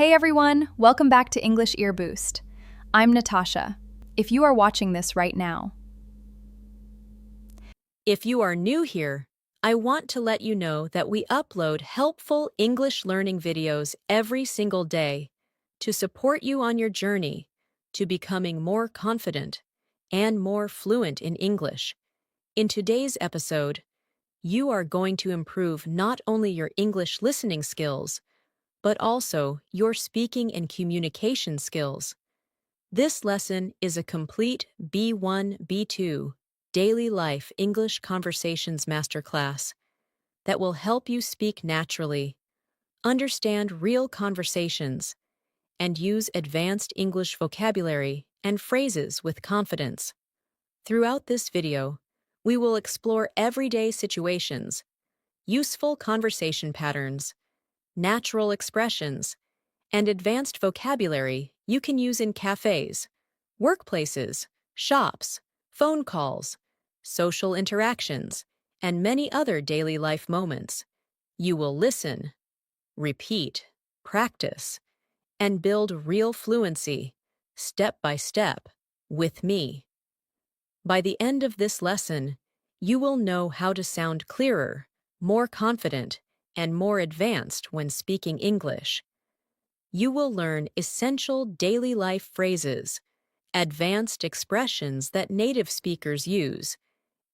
Hey everyone, welcome back to English Ear Boost. I'm Natasha. If you are watching this right now, If you are new here, I want to let you know that we upload helpful English learning videos every single day to support you on your journey to becoming more confident and more fluent in English. In today's episode, you are going to improve not only your English listening skills, but also your speaking and communication skills. This lesson is a complete B1, B2 Daily Life English Conversations Masterclass that will help you speak naturally, understand real conversations, and use advanced English vocabulary and phrases with confidence. Throughout this video, we will explore everyday situations, useful conversation patterns, natural expressions, and advanced vocabulary you can use in cafes, workplaces, shops, phone calls, social interactions, and many other daily life moments. You will listen, repeat, practice, and build real fluency, step by step, with me. By the end of this lesson, you will know how to sound clearer, more confident, and more advanced when speaking English. You will learn essential daily life phrases, advanced expressions that native speakers use,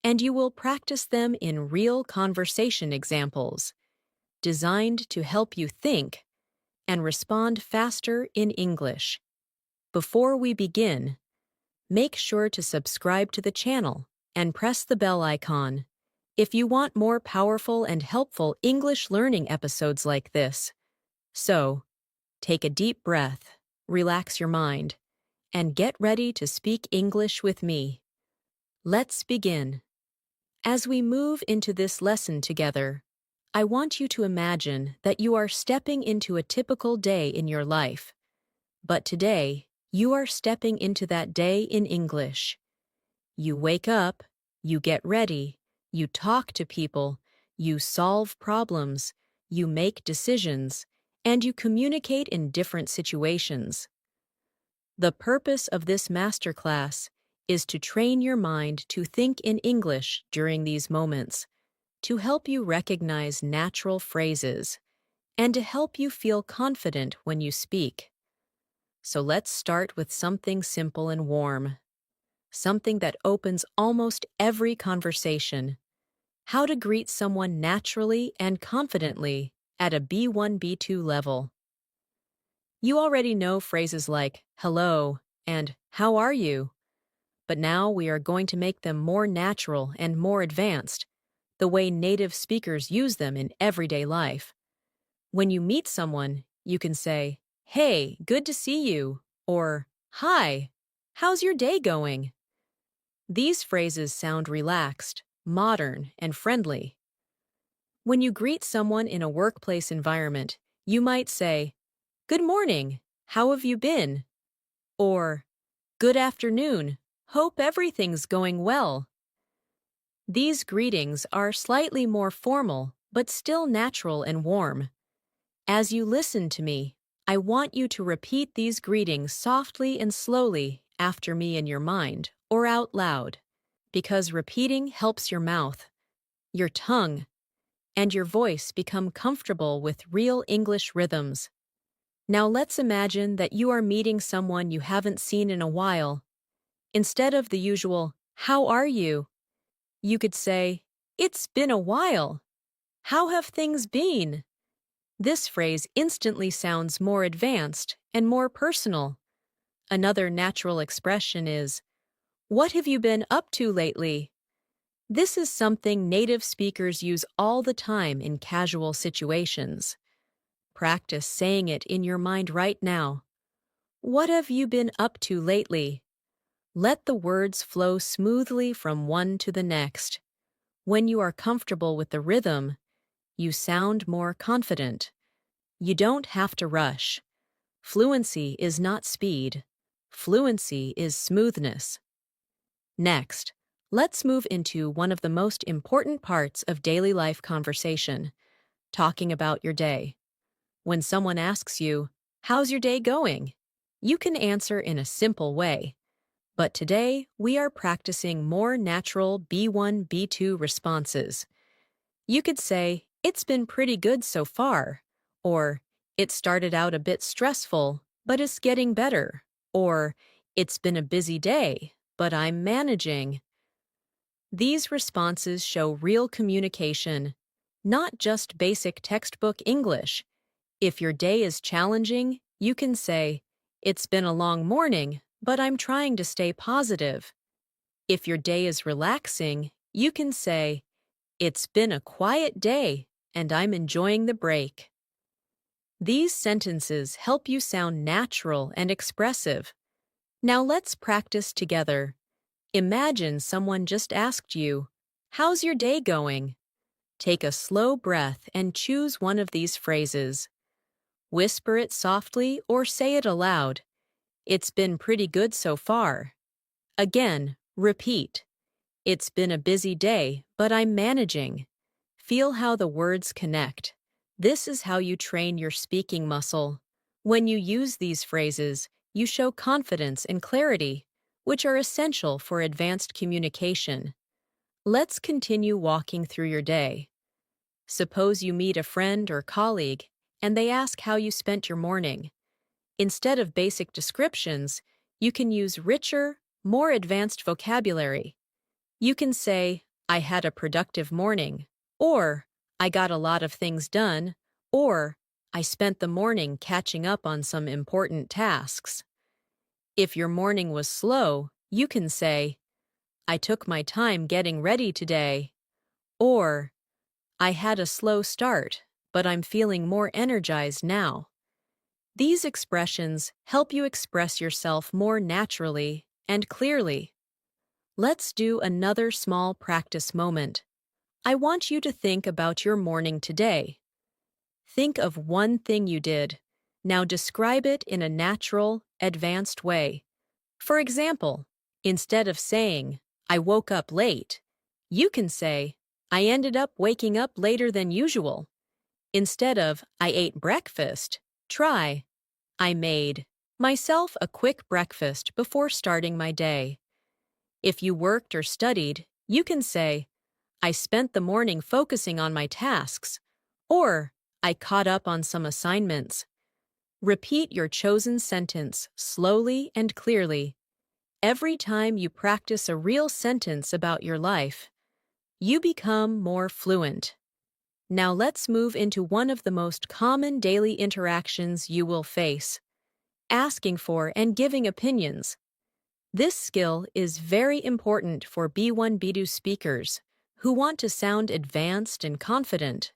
and you will practice them in real conversation examples, designed to help you think and respond faster in English. Before we begin, make sure to subscribe to the channel and press the bell icon if you want more powerful and helpful English learning episodes like this. So, take a deep breath, relax your mind, and get ready to speak English with me. Let's begin. As we move into this lesson together, I want you to imagine that you are stepping into a typical day in your life. But today, you are stepping into that day in English. You wake up, you get ready, you talk to people, you solve problems, you make decisions, and you communicate in different situations. The purpose of this masterclass is to train your mind to think in English during these moments, to help you recognize natural phrases, and to help you feel confident when you speak. So let's start with something simple and warm, something that opens almost every conversation: how to greet someone naturally and confidently at a B1, B2 level. You already know phrases like hello and how are you? But now we are going to make them more natural and more advanced, the way native speakers use them in everyday life. When you meet someone, you can say, "Hey, good to see you," or "Hi, how's your day going?" These phrases sound relaxed, modern, and friendly. When you greet someone in a workplace environment, you might say, "Good morning, how have you been?" Or, "Good afternoon, hope everything's going well." These greetings are slightly more formal, but still natural and warm. As you listen to me, I want you to repeat these greetings softly and slowly after me in your mind or out loud, because repeating helps your mouth, your tongue, and your voice become comfortable with real English rhythms. Now let's imagine that you are meeting someone you haven't seen in a while. Instead of the usual, "How are you?" you could say, "It's been a while. How have things been?" This phrase instantly sounds more advanced and more personal. Another natural expression is, "What have you been up to lately?" This is something native speakers use all the time in casual situations. Practice saying it in your mind right now. What have you been up to lately? Let the words flow smoothly from one to the next. When you are comfortable with the rhythm, you sound more confident. You don't have to rush. Fluency is not speed. Fluency is smoothness. Next, let's move into one of the most important parts of daily life conversation, talking about your day. When someone asks you, How's your day going? You can answer in a simple way. But today, we are practicing more natural B1, B2 responses. You could say, "It's been pretty good so far," or "It started out a bit stressful, but it's getting better," or "It's been a busy day, but I'm managing." These responses show real communication, not just basic textbook English. If your day is challenging, you can say, "It's been a long morning, but I'm trying to stay positive." If your day is relaxing, you can say, "It's been a quiet day, and I'm enjoying the break." These sentences help you sound natural and expressive. Now let's practice together. Imagine someone just asked you, "How's your day going?" Take a slow breath and choose one of these phrases. Whisper it softly or say it aloud. "It's been pretty good so far." Again, repeat. "It's been a busy day, but I'm managing." Feel how the words connect. This is how you train your speaking muscle. When you use these phrases, you show confidence and clarity, which are essential for advanced communication. Let's continue walking through your day. Suppose you meet a friend or colleague, and they ask how you spent your morning. Instead of basic descriptions, you can use richer, more advanced vocabulary. You can say, "I had a productive morning," or "I got a lot of things done," or "I spent the morning catching up on some important tasks." If your morning was slow, you can say, "I took my time getting ready today," or "I had a slow start, but I'm feeling more energized now." These expressions help you express yourself more naturally and clearly. Let's do another small practice moment. I want you to think about your morning today. Think of one thing you did. Now describe it in a natural, advanced way. For example, instead of saying, "I woke up late," you can say, "I ended up waking up later than usual." Instead of, "I ate breakfast," try, "I made myself a quick breakfast before starting my day." If you worked or studied, you can say, "I spent the morning focusing on my tasks," or "I caught up on some assignments." Repeat your chosen sentence slowly and clearly. Every time you practice a real sentence about your life, you become more fluent. Now let's move into one of the most common daily interactions you will face: asking for and giving opinions. This skill is very important for B1, B2 speakers who want to sound advanced and confident.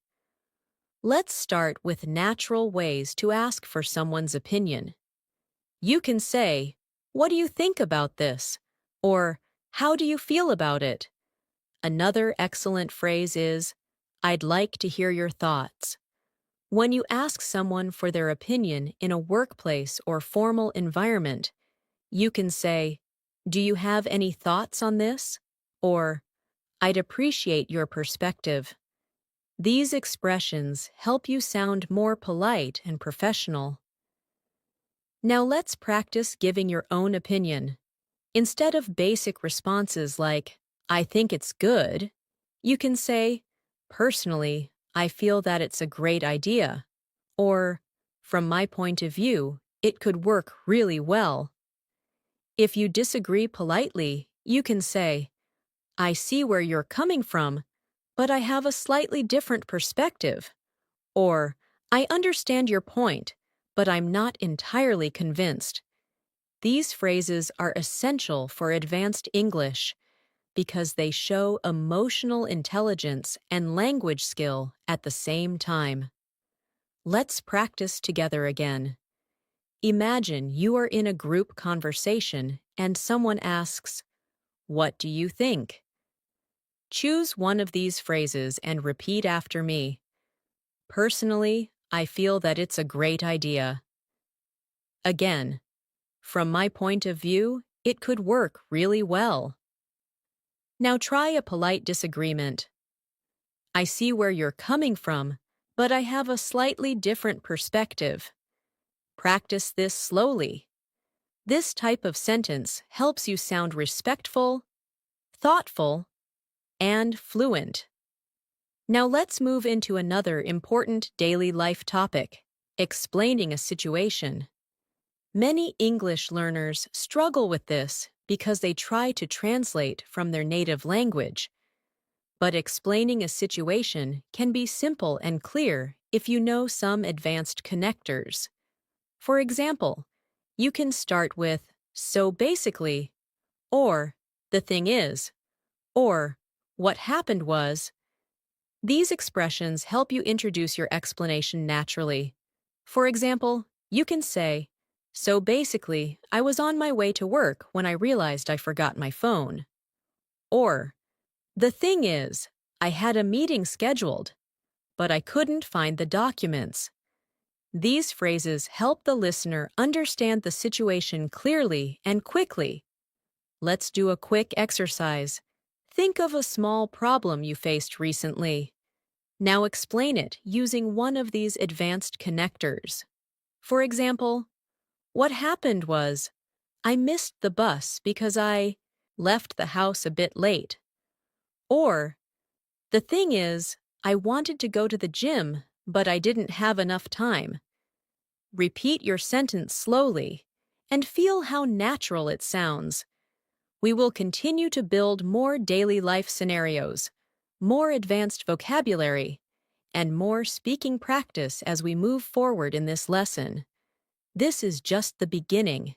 Let's start with natural ways to ask for someone's opinion. You can say, "What do you think about this?" or "How do you feel about it?" Another excellent phrase is, "I'd like to hear your thoughts." When you ask someone for their opinion in a workplace or formal environment, you can say, "Do you have any thoughts on this?" or "I'd appreciate your perspective." These expressions help you sound more polite and professional. Now let's practice giving your own opinion. Instead of basic responses like, "I think it's good," you can say, "Personally, I feel that it's a great idea," or "From my point of view, it could work really well." If you disagree politely, you can say, "I see where you're coming from, but I have a slightly different perspective," or "I understand your point, but I'm not entirely convinced." These phrases are essential for advanced English because they show emotional intelligence and language skill at the same time. Let's practice together again. Imagine you are in a group conversation and someone asks, "What do you think?" Choose one of these phrases and repeat after me. "Personally, I feel that it's a great idea." Again, "From my point of view, it could work really well." Now try a polite disagreement. "I see where you're coming from, but I have a slightly different perspective." Practice this slowly. This type of sentence helps you sound respectful, thoughtful, and fluent. Now let's move into another important daily life topic, explaining a situation. Many English learners struggle with this because they try to translate from their native language. But explaining a situation can be simple and clear if you know some advanced connectors. For example, you can start with "so basically," or "the thing is," or "what happened was." These expressions help you introduce your explanation naturally. For example, you can say, "So basically, I was on my way to work when I realized I forgot my phone." Or, "The thing is, I had a meeting scheduled, but I couldn't find the documents." These phrases help the listener understand the situation clearly and quickly. Let's do a quick exercise. Think of a small problem you faced recently. Now explain it using one of these advanced connectors. For example, what happened was, I missed the bus because I left the house a bit late. Or, the thing is, I wanted to go to the gym, but I didn't have enough time. Repeat your sentence slowly and feel how natural it sounds. We will continue to build more daily life scenarios, more advanced vocabulary, and more speaking practice as we move forward in this lesson. This is just the beginning,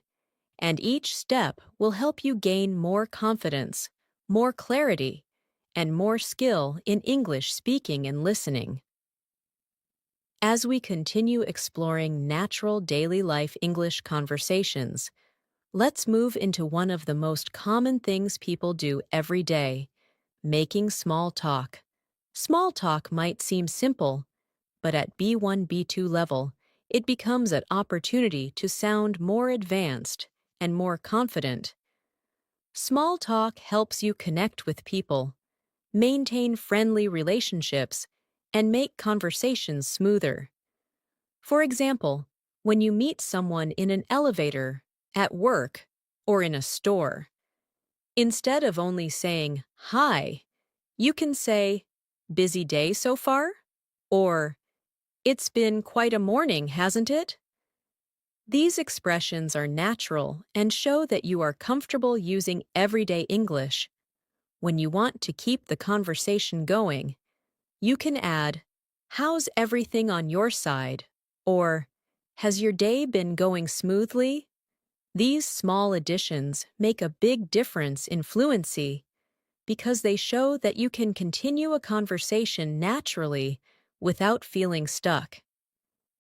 and each step will help you gain more confidence, more clarity, and more skill in English speaking and listening. As we continue exploring natural daily life English conversations, let's move into one of the most common things people do every day, making small talk. Small talk might seem simple, but at B1, B2 level, it becomes an opportunity to sound more advanced and more confident. Small talk helps you connect with people, maintain friendly relationships, and make conversations smoother. For example, when you meet someone in an elevator, at work, or in a store, instead of only saying, "Hi," you can say, "Busy day so far?" Or, "It's been quite a morning, hasn't it?" These expressions are natural and show that you are comfortable using everyday English. When you want to keep the conversation going, you can add, "How's everything on your side?" Or, "Has your day been going smoothly?" These small additions make a big difference in fluency because they show that you can continue a conversation naturally without feeling stuck.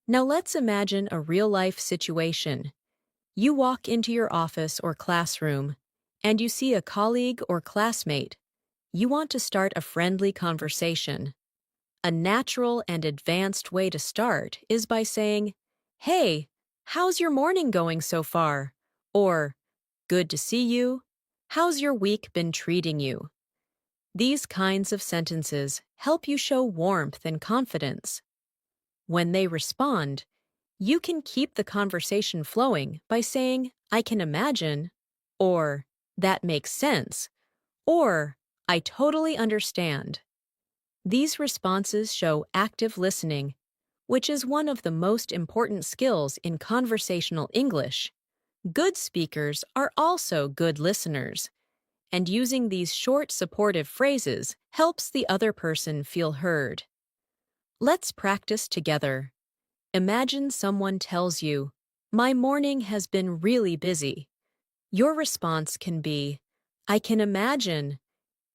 Now let's imagine a real-life situation. You walk into your office or classroom, and you see a colleague or classmate. You want to start a friendly conversation. A natural and advanced way to start is by saying, "Hey, how's your morning going so far?" Or, "Good to see you. How's your week been treating you?" These kinds of sentences help you show warmth and confidence. When they respond, you can keep the conversation flowing by saying, "I can imagine," or "That makes sense," or "I totally understand." These responses show active listening, which is one of the most important skills in conversational English. Good speakers are also good listeners, and using these short supportive phrases helps the other person feel heard. Let's practice together. Imagine someone tells you, "My morning has been really busy." Your response can be, "I can imagine.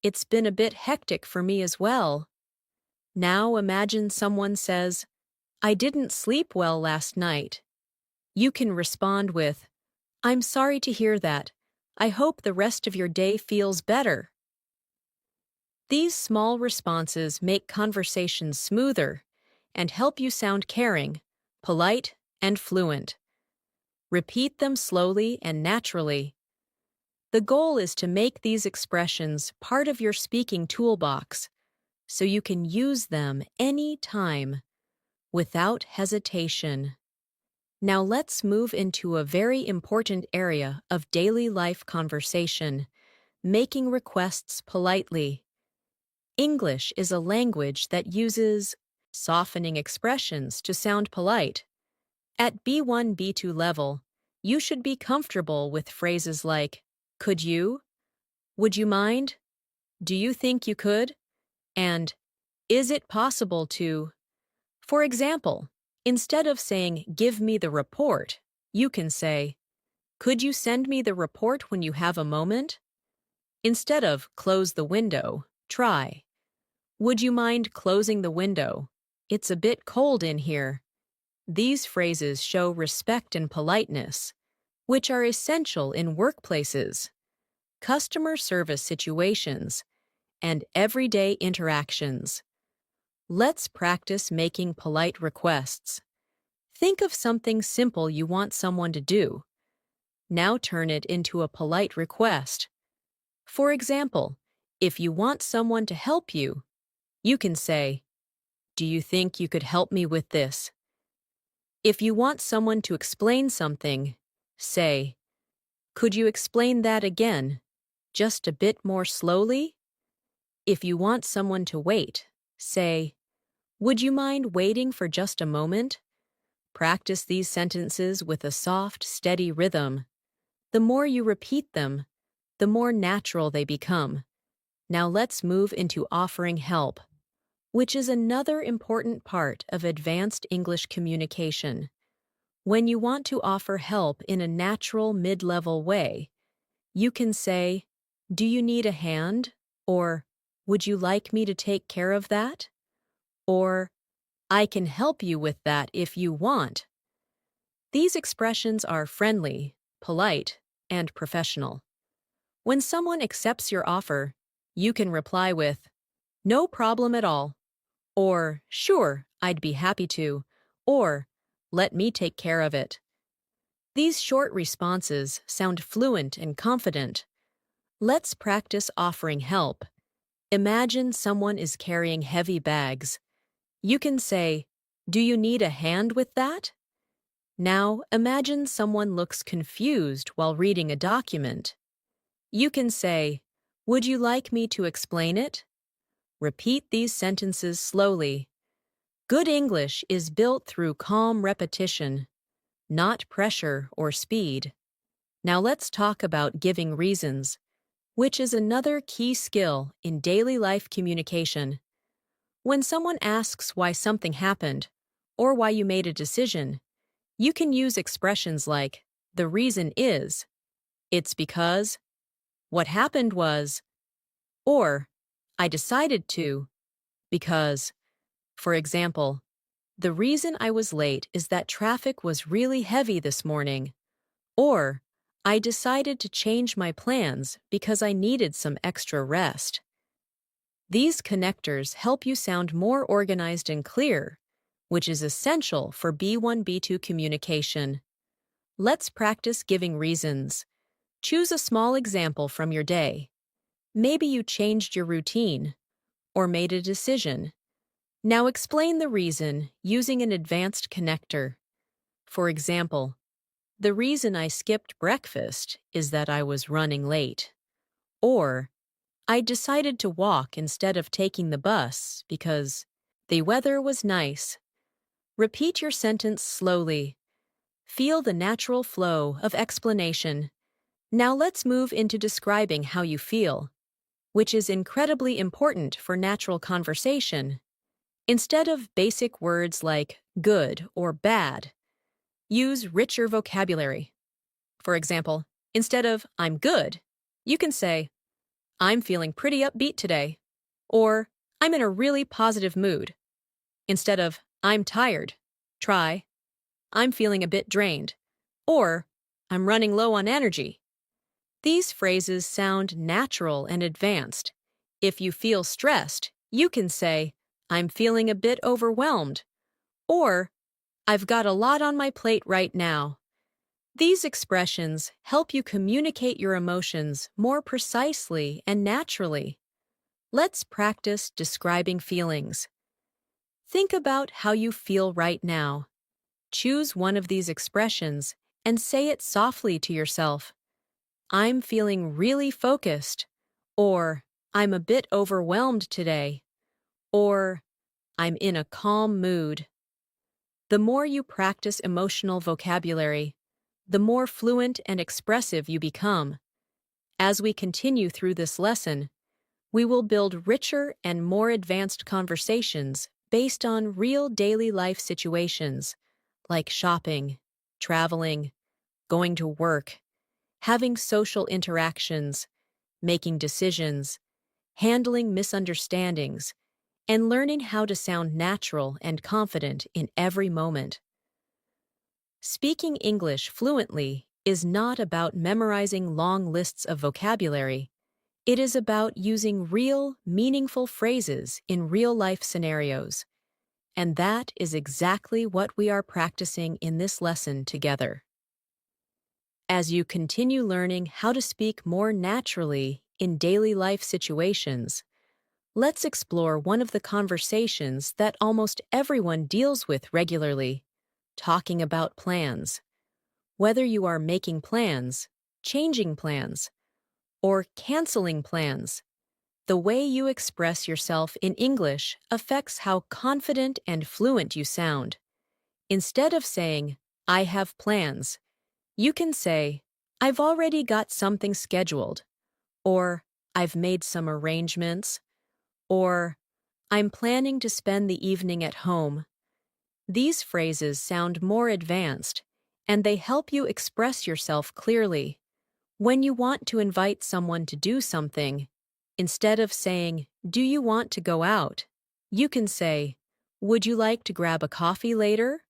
It's been a bit hectic for me as well." Now imagine someone says, "I didn't sleep well last night." You can respond with, "I'm sorry to hear that. I hope the rest of your day feels better." These small responses make conversations smoother and help you sound caring, polite, and fluent. Repeat them slowly and naturally. The goal is to make these expressions part of your speaking toolbox so you can use them any time without hesitation. Now let's move into a very important area of daily life conversation, making requests politely. English is a language that uses softening expressions to sound polite. At B1, B2 level, you should be comfortable with phrases like, could you? Would you mind? Do you think you could? And, is it possible to? For example, instead of saying, give me the report, you can say, could you send me the report when you have a moment? Instead of close the window, try, would you mind closing the window? It's a bit cold in here. These phrases show respect and politeness, which are essential in workplaces, customer service situations, and everyday interactions. Let's practice making polite requests. Think of something simple you want someone to do. Now turn it into a polite request. For example, if you want someone to help you, you can say, do you think you could help me with this? If you want someone to explain something, say, could you explain that again, just a bit more slowly? If you want someone to wait, say, would you mind waiting for just a moment? Practice these sentences with a soft, steady rhythm. The more you repeat them, the more natural they become. Now let's move into offering help, which is another important part of advanced English communication. When you want to offer help in a natural mid-level way, you can say, do you need a hand? Or, would you like me to take care of that? Or, I can help you with that if you want. These expressions are friendly, polite, and professional. When someone accepts your offer, you can reply with, no problem at all, or sure, I'd be happy to, or let me take care of it. These short responses sound fluent and confident. Let's practice offering help. Imagine someone is carrying heavy bags. You can say, do you need a hand with that? Now imagine someone looks confused while reading a document. You can say, would you like me to explain it? Repeat these sentences slowly. Good English is built through calm repetition, not pressure or speed. Now let's talk about giving reasons, which is another key skill in daily life communication. When someone asks why something happened or why you made a decision, you can use expressions like, the reason is, it's because, what happened was, or, I decided to, because. For example, the reason I was late is that traffic was really heavy this morning. Or, I decided to change my plans because I needed some extra rest. These connectors help you sound more organized and clear, which is essential for B1, B2 communication. Let's practice giving reasons. Choose a small example from your day. Maybe you changed your routine or made a decision. Now explain the reason using an advanced connector. For example, the reason I skipped breakfast is that I was running late. Or, I decided to walk instead of taking the bus because the weather was nice. Repeat your sentence slowly. Feel the natural flow of explanation. Now let's move into describing how you feel, which is incredibly important for natural conversation. Instead of basic words like good or bad, use richer vocabulary. For example, instead of I'm good, you can say, I'm feeling pretty upbeat today, or I'm in a really positive mood. Instead of I'm tired, try I'm feeling a bit drained, or I'm running low on energy. These phrases sound natural and advanced. If you feel stressed, you can say, I'm feeling a bit overwhelmed, or I've got a lot on my plate right now. These expressions help you communicate your emotions more precisely and naturally. Let's practice describing feelings. Think about how you feel right now. Choose one of these expressions and say it softly to yourself. I'm feeling really focused, or I'm a bit overwhelmed today, or I'm in a calm mood. The more you practice emotional vocabulary, the more fluent and expressive you become. As we continue through this lesson, we will build richer and more advanced conversations based on real daily life situations like shopping, traveling, going to work, having social interactions, making decisions, handling misunderstandings, and learning how to sound natural and confident in every moment. Speaking English fluently is not about memorizing long lists of vocabulary. It is about using real, meaningful phrases in real-life scenarios. And that is exactly what we are practicing in this lesson together. As you continue learning how to speak more naturally in daily life situations, let's explore one of the conversations that almost everyone deals with regularly, talking about plans. Whether you are making plans, changing plans, or canceling plans, the way you express yourself in English affects how confident and fluent you sound. Instead of saying, I have plans, you can say, I've already got something scheduled, or I've made some arrangements, or I'm planning to spend the evening at home. These phrases sound more advanced, and they help you express yourself clearly. When you want to invite someone to do something, instead of saying, do you want to go out? You can say, would you like to grab a coffee later?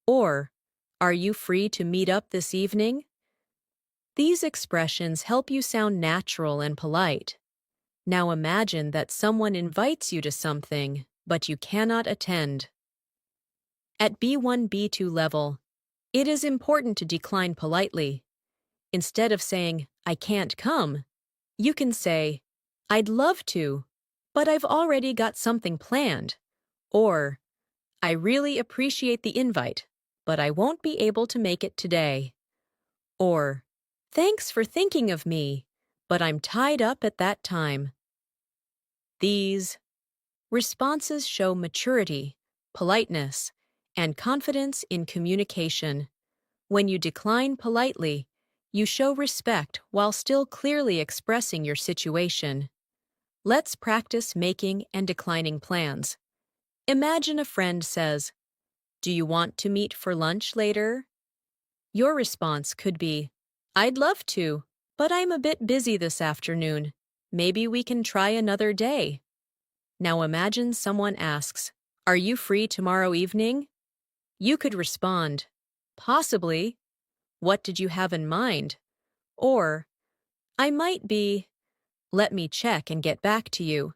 Or, are you free to meet up this evening? These expressions help you sound natural and polite. Now imagine that someone invites you to something, but you cannot attend. At B1, B2 level, it is important to decline politely. Instead of saying, I can't come, you can say, I'd love to, but I've already got something planned. Or, I really appreciate the invite, but I won't be able to make it today. Or, thanks for thinking of me, but I'm tied up at that time. These responses show maturity, politeness, and confidence in communication. When you decline politely, you show respect while still clearly expressing your situation. Let's practice making and declining plans. Imagine a friend says, do you want to meet for lunch later? Your response could be, I'd love to, but I'm a bit busy this afternoon. Maybe we can try another day. Now imagine someone asks, are you free tomorrow evening? You could respond, possibly. What did you have in mind? Or, I might be. Let me check and get back to you.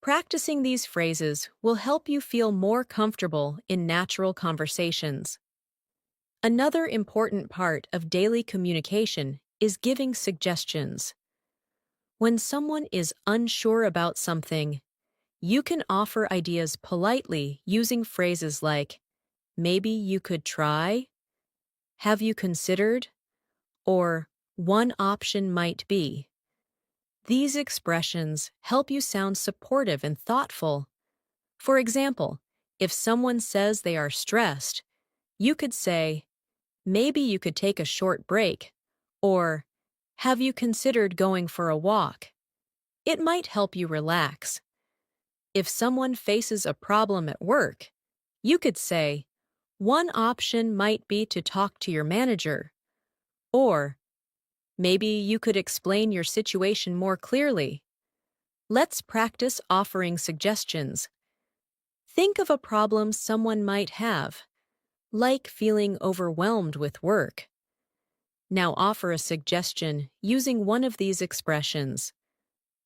Practicing these phrases will help you feel more comfortable in natural conversations. Another important part of daily communication is giving suggestions. When someone is unsure about something, you can offer ideas politely using phrases like, maybe you could try, have you considered, or one option might be. These expressions help you sound supportive and thoughtful. For example, if someone says they are stressed, you could say, maybe you could take a short break, or have you considered going for a walk? It might help you relax. If someone faces a problem at work, you could say, one option might be to talk to your manager, or maybe you could explain your situation more clearly. Let's practice offering suggestions. Think of a problem someone might have, like feeling overwhelmed with work. Now offer a suggestion using one of these expressions.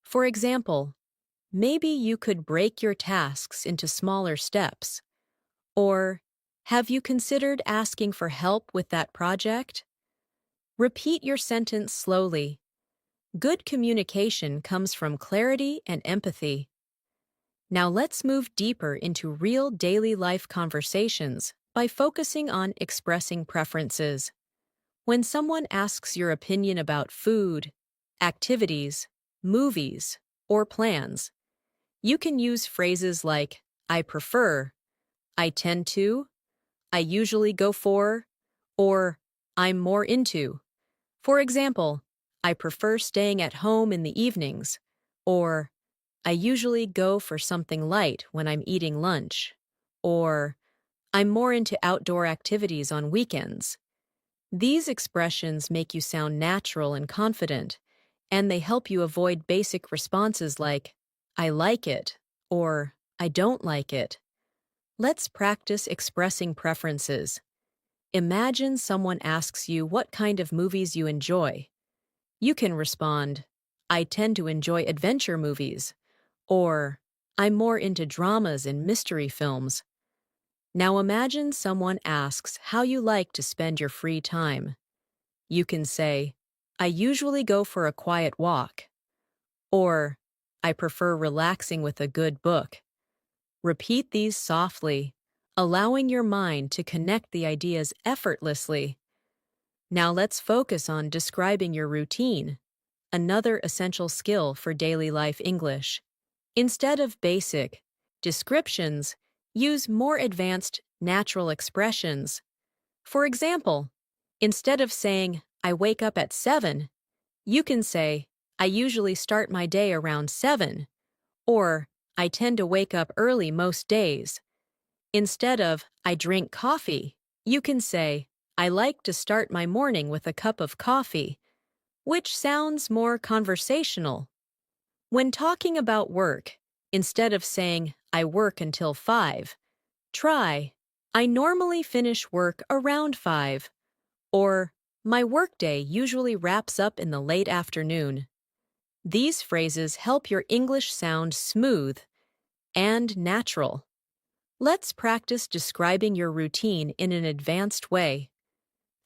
For example, maybe you could break your tasks into smaller steps. Or, have you considered asking for help with that project? Repeat your sentence slowly. Good communication comes from clarity and empathy. Now let's move deeper into real daily life conversations by focusing on expressing preferences. When someone asks your opinion about food, activities, movies, or plans, you can use phrases like, I prefer, I tend to, I usually go for, or I'm more into. For example, I prefer staying at home in the evenings, or I usually go for something light when I'm eating lunch, or I'm more into outdoor activities on weekends. These expressions make you sound natural and confident, and they help you avoid basic responses like, I like it, or I don't like it. Let's practice expressing preferences. Imagine someone asks you what kind of movies you enjoy. You can respond, I tend to enjoy adventure movies, or I'm more into dramas and mystery films. Now imagine someone asks how you like to spend your free time. You can say, I usually go for a quiet walk, or I prefer relaxing with a good book. Repeat these softly, allowing your mind to connect the ideas effortlessly. Now let's focus on describing your routine, another essential skill for daily life English. Instead of basic descriptions, use more advanced natural expressions. For example, instead of saying, I wake up at 7, you can say, I usually start my day around 7, or I tend to wake up early most days. Instead of, I drink coffee, you can say, I like to start my morning with a cup of coffee, which sounds more conversational. When talking about work, instead of saying, I work until 5, try, I normally finish work around 5, or my workday usually wraps up in the late afternoon. These phrases help your English sound smooth and natural. Let's practice describing your routine in an advanced way.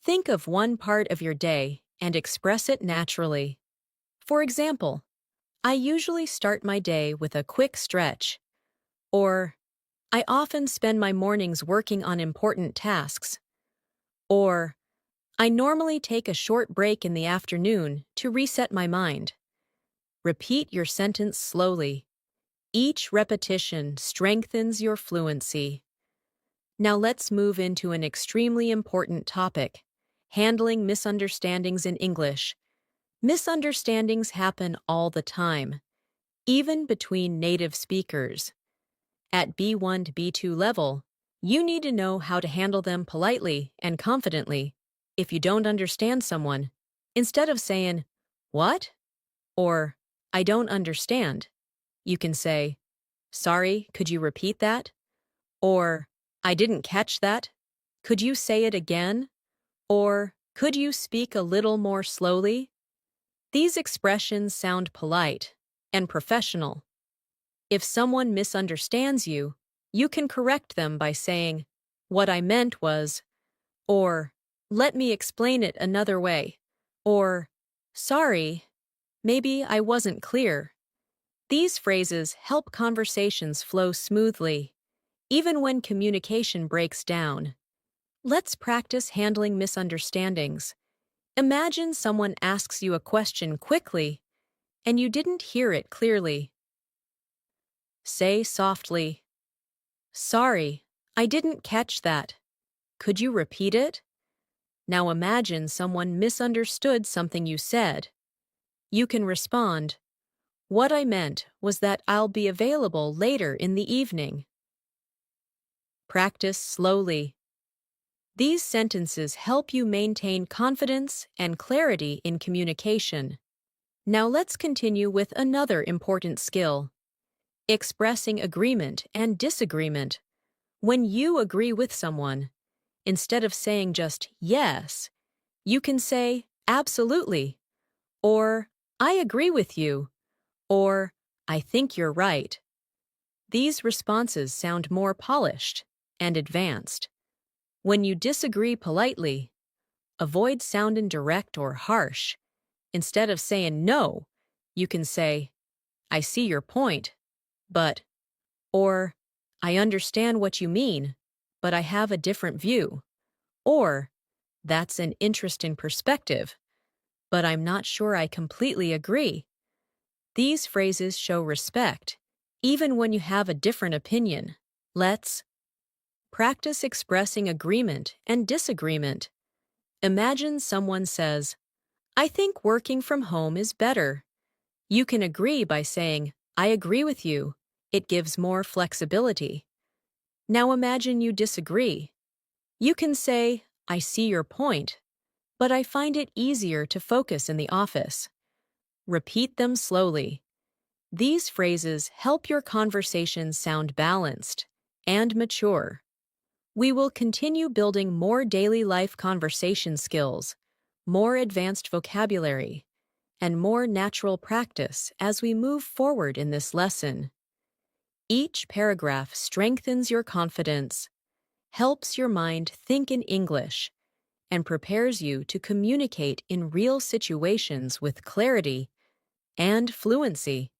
Think of one part of your day and express it naturally. For example, I usually start my day with a quick stretch, or I often spend my mornings working on important tasks, or I normally take a short break in the afternoon to reset my mind. Repeat your sentence slowly. Each repetition strengthens your fluency. Now let's move into an extremely important topic, handling misunderstandings in English. Misunderstandings happen all the time, even between native speakers. At B1 to B2 level, you need to know how to handle them politely and confidently. If you don't understand someone, instead of saying, What? Or, I don't understand, you can say, Sorry, could you repeat that? Or, I didn't catch that. Could you say it again? Or, could you speak a little more slowly? These expressions sound polite and professional. If someone misunderstands you, you can correct them by saying, What I meant was, or let me explain it another way, or sorry, maybe I wasn't clear. These phrases help conversations flow smoothly, even when communication breaks down. Let's practice handling misunderstandings. Imagine someone asks you a question quickly and you didn't hear it clearly. Say softly, Sorry, I didn't catch that. Could you repeat it? Now imagine someone misunderstood something you said. You can respond, What I meant was that I'll be available later in the evening. Practice slowly. These sentences help you maintain confidence and clarity in communication. Now let's continue with another important skill, expressing agreement and disagreement. When you agree with someone, instead of saying just yes, you can say absolutely, or I agree with you, or I think you're right. These responses sound more polished and advanced. When you disagree politely, avoid sounding direct or harsh. Instead of saying no, you can say, I see your point, but, or I understand what you mean. but I have a different view. Or, that's an interesting perspective, but I'm not sure I completely agree. These phrases show respect, even when you have a different opinion. Let's practice expressing agreement and disagreement. Imagine someone says, I think working from home is better. You can agree by saying, I agree with you. It gives more flexibility. Now imagine you disagree. You can say, I see your point, but I find it easier to focus in the office. Repeat them slowly. These phrases help your conversation sound balanced and mature. We will continue building more daily life conversation skills, more advanced vocabulary, and more natural practice as we move forward in this lesson. Each paragraph strengthens your confidence, helps your mind think in English, and prepares you to communicate in real situations with clarity and fluency.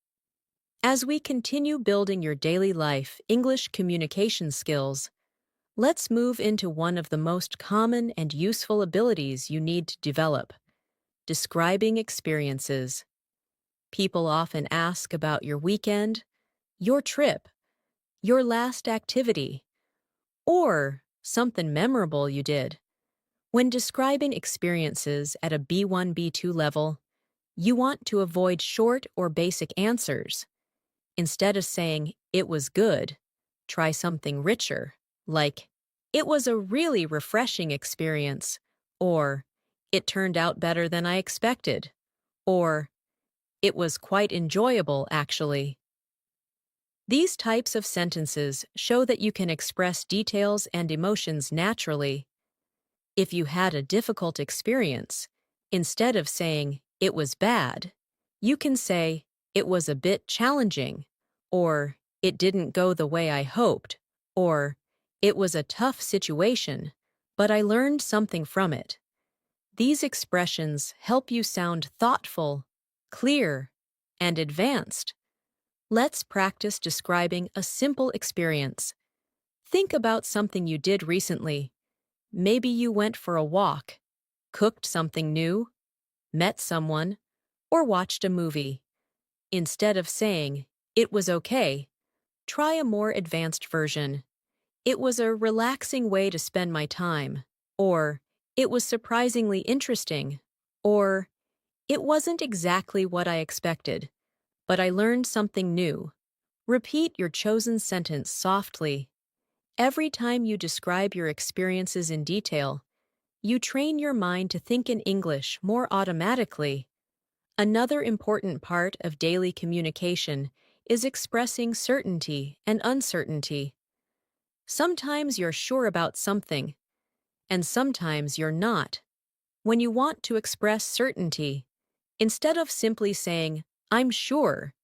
As we continue building your daily life English communication skills, let's move into one of the most common and useful abilities you need to develop: describing experiences. People often ask about your weekend, your trip, your last activity, or something memorable you did. When describing experiences at a B1, B2 level, you want to avoid short or basic answers. Instead of saying, it was good, try something richer, like, it was a really refreshing experience, or, it turned out better than I expected, or, it was quite enjoyable, actually. These types of sentences show that you can express details and emotions naturally. If you had a difficult experience, instead of saying, it was bad, you can say, it was a bit challenging, or it didn't go the way I hoped, or it was a tough situation, but I learned something from it. These expressions help you sound thoughtful, clear, and advanced. Let's practice describing a simple experience. Think about something you did recently. Maybe you went for a walk, cooked something new, met someone, or watched a movie. Instead of saying, it was okay, try a more advanced version. It was a relaxing way to spend my time, or it was surprisingly interesting, or it wasn't exactly what I expected, but I learned something new. Repeat your chosen sentence softly. Every time you describe your experiences in detail, you train your mind to think in English more automatically. Another important part of daily communication is expressing certainty and uncertainty. Sometimes you're sure about something, and sometimes you're not. When you want to express certainty, instead of simply saying, I'm sure,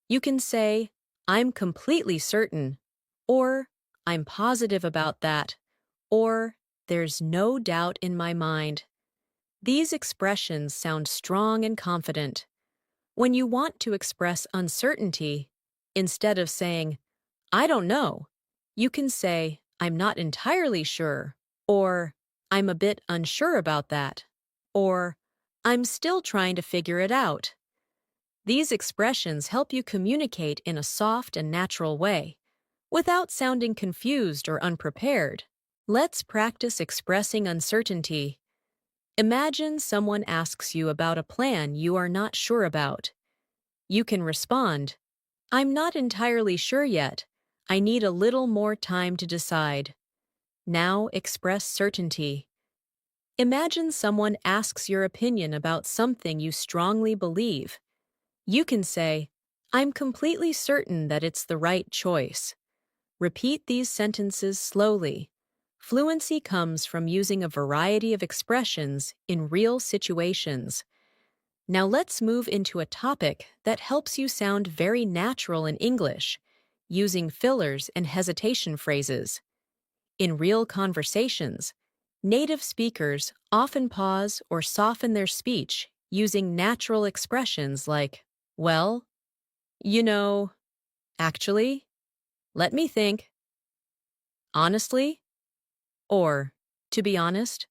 you can say, I'm completely certain, or I'm positive about that, or there's no doubt in my mind. These expressions sound strong and confident. When you want to express uncertainty, instead of saying, I don't know, you can say, I'm not entirely sure, or I'm a bit unsure about that, or I'm still trying to figure it out. These expressions help you communicate in a soft and natural way, without sounding confused or unprepared. Let's practice expressing uncertainty. Imagine someone asks you about a plan you are not sure about. You can respond, I'm not entirely sure yet. I need a little more time to decide. Now express certainty. Imagine someone asks your opinion about something you strongly believe. You can say, I'm completely certain that it's the right choice. Repeat these sentences slowly. Fluency comes from using a variety of expressions in real situations. Now let's move into a topic that helps you sound very natural in English, using fillers and hesitation phrases. In real conversations, native speakers often pause or soften their speech using natural expressions like, well, you know, actually, let me think, honestly. or to be honest.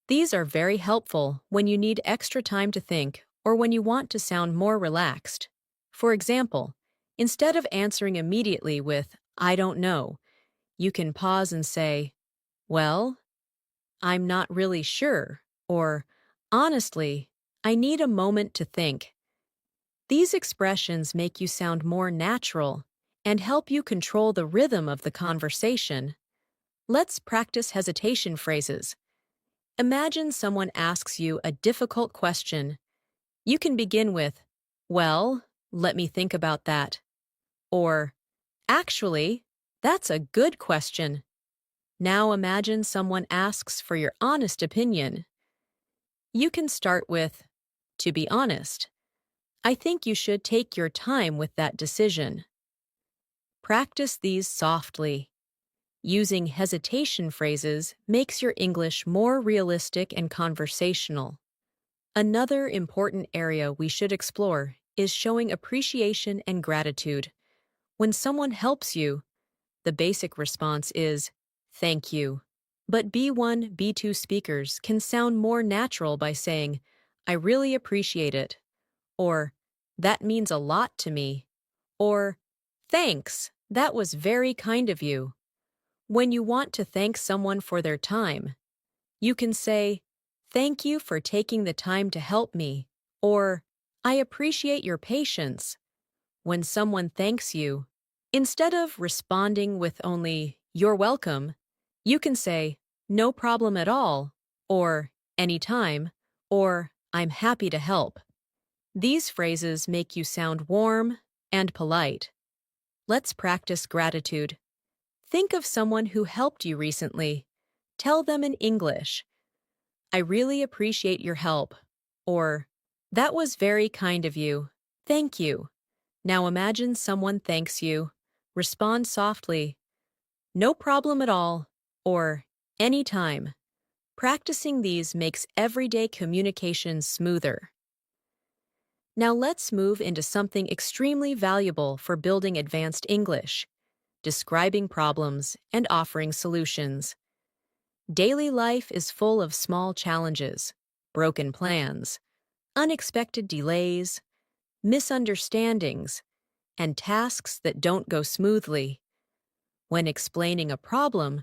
These are very helpful when you need extra time to think or when you want to sound more relaxed. For example, instead of answering immediately with, I don't know, you can pause and say, well, I'm not really sure, or honestly, I need a moment to think. These expressions make you sound more natural and help you control the rhythm of the conversation. Let's practice hesitation phrases. Imagine someone asks you a difficult question. You can begin with, well, let me think about that. Or, actually, that's a good question. Now imagine someone asks for your honest opinion. You can start with, to be honest, I think you should take your time with that decision. Practice these softly. Using hesitation phrases makes your English more realistic and conversational. Another important area we should explore is showing appreciation and gratitude. When someone helps you, the basic response is, thank you. But B1, B2 speakers can sound more natural by saying, I really appreciate it, or that means a lot to me, or thanks, that was very kind of you. When you want to thank someone for their time, you can say, thank you for taking the time to help me, or I appreciate your patience. When someone thanks you, instead of responding with only, you're welcome, you can say, no problem at all, or anytime, or I'm happy to help. These phrases make you sound warm and polite. Let's practice gratitude. Think of someone who helped you recently. Tell them in English, I really appreciate your help, or that was very kind of you. Thank you. Now imagine someone thanks you. Respond softly, no problem at all, or anytime. Practicing these makes everyday communication smoother. Now let's move into something extremely valuable for building advanced English, describing problems and offering solutions. Daily life is full of small challenges, broken plans, unexpected delays, misunderstandings, and tasks that don't go smoothly. When explaining a problem,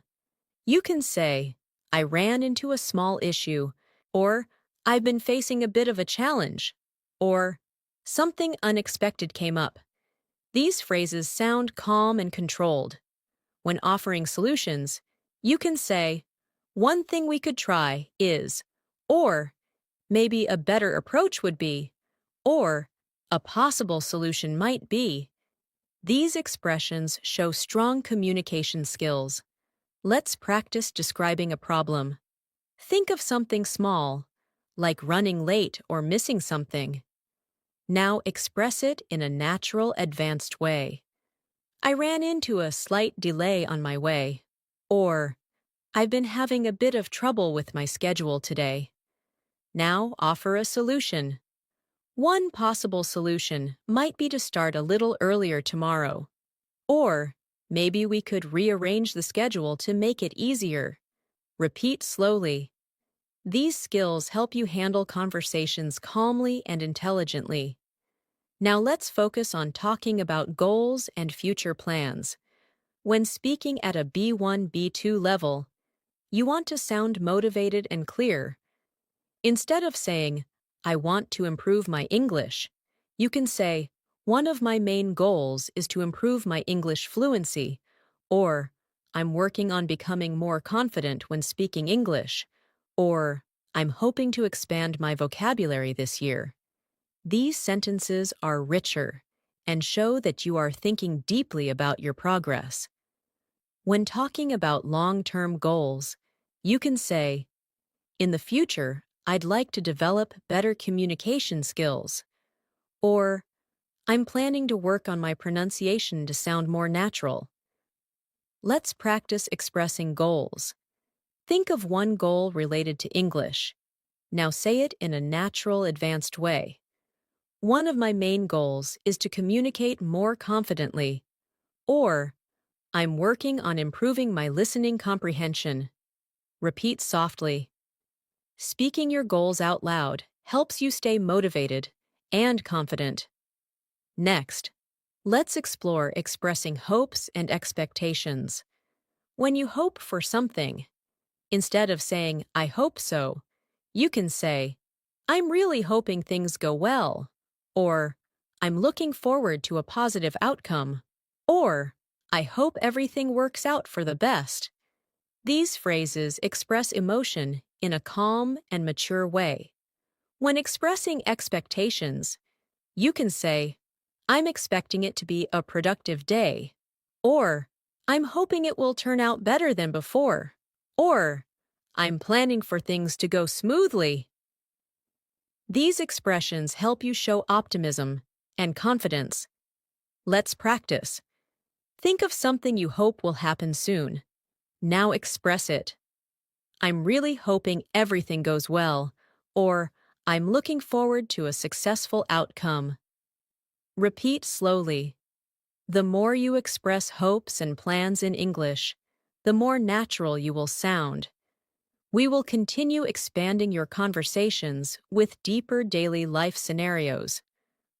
you can say, I ran into a small issue, or I've been facing a bit of a challenge, or something unexpected came up. These phrases sound calm and controlled. When offering solutions, you can say, one thing we could try is, or maybe a better approach would be, or a possible solution might be. These expressions show strong communication skills. Let's practice describing a problem. Think of something small, like running late or missing something. Now express it in a natural, advanced way. I ran into a slight delay on my way. Or, I've been having a bit of trouble with my schedule today. Now offer a solution. One possible solution might be to start a little earlier tomorrow. Or, maybe we could rearrange the schedule to make it easier. Repeat slowly. These skills help you handle conversations calmly and intelligently. Now let's focus on talking about goals and future plans. When speaking at a B1, B2 level, you want to sound motivated and clear. Instead of saying, I want to improve my English, you can say, one of my main goals is to improve my English fluency, or I'm working on becoming more confident when speaking English, or I'm hoping to expand my vocabulary this year. These sentences are richer and show that you are thinking deeply about your progress. When talking about long-term goals, you can say, in the future, I'd like to develop better communication skills, or I'm planning to work on my pronunciation to sound more natural. Let's practice expressing goals. Think of one goal related to English. Now say it in a natural, advanced way. One of my main goals is to communicate more confidently, or I'm working on improving my listening comprehension. Repeat softly. Speaking your goals out loud helps you stay motivated and confident. Next, let's explore expressing hopes and expectations. When you hope for something, instead of saying, I hope so, you can say, I'm really hoping things go well, or I'm looking forward to a positive outcome, or I hope everything works out for the best. These phrases express emotion in a calm and mature way. When expressing expectations, you can say, I'm expecting it to be a productive day, or I'm hoping it will turn out better than before, or I'm planning for things to go smoothly. These expressions help you show optimism and confidence. Let's practice. Think of something you hope will happen soon. Now express it. I'm really hoping everything goes well, or I'm looking forward to a successful outcome. Repeat slowly. The more you express hopes and plans in English, the more natural you will sound. We will continue expanding your conversations with deeper daily life scenarios,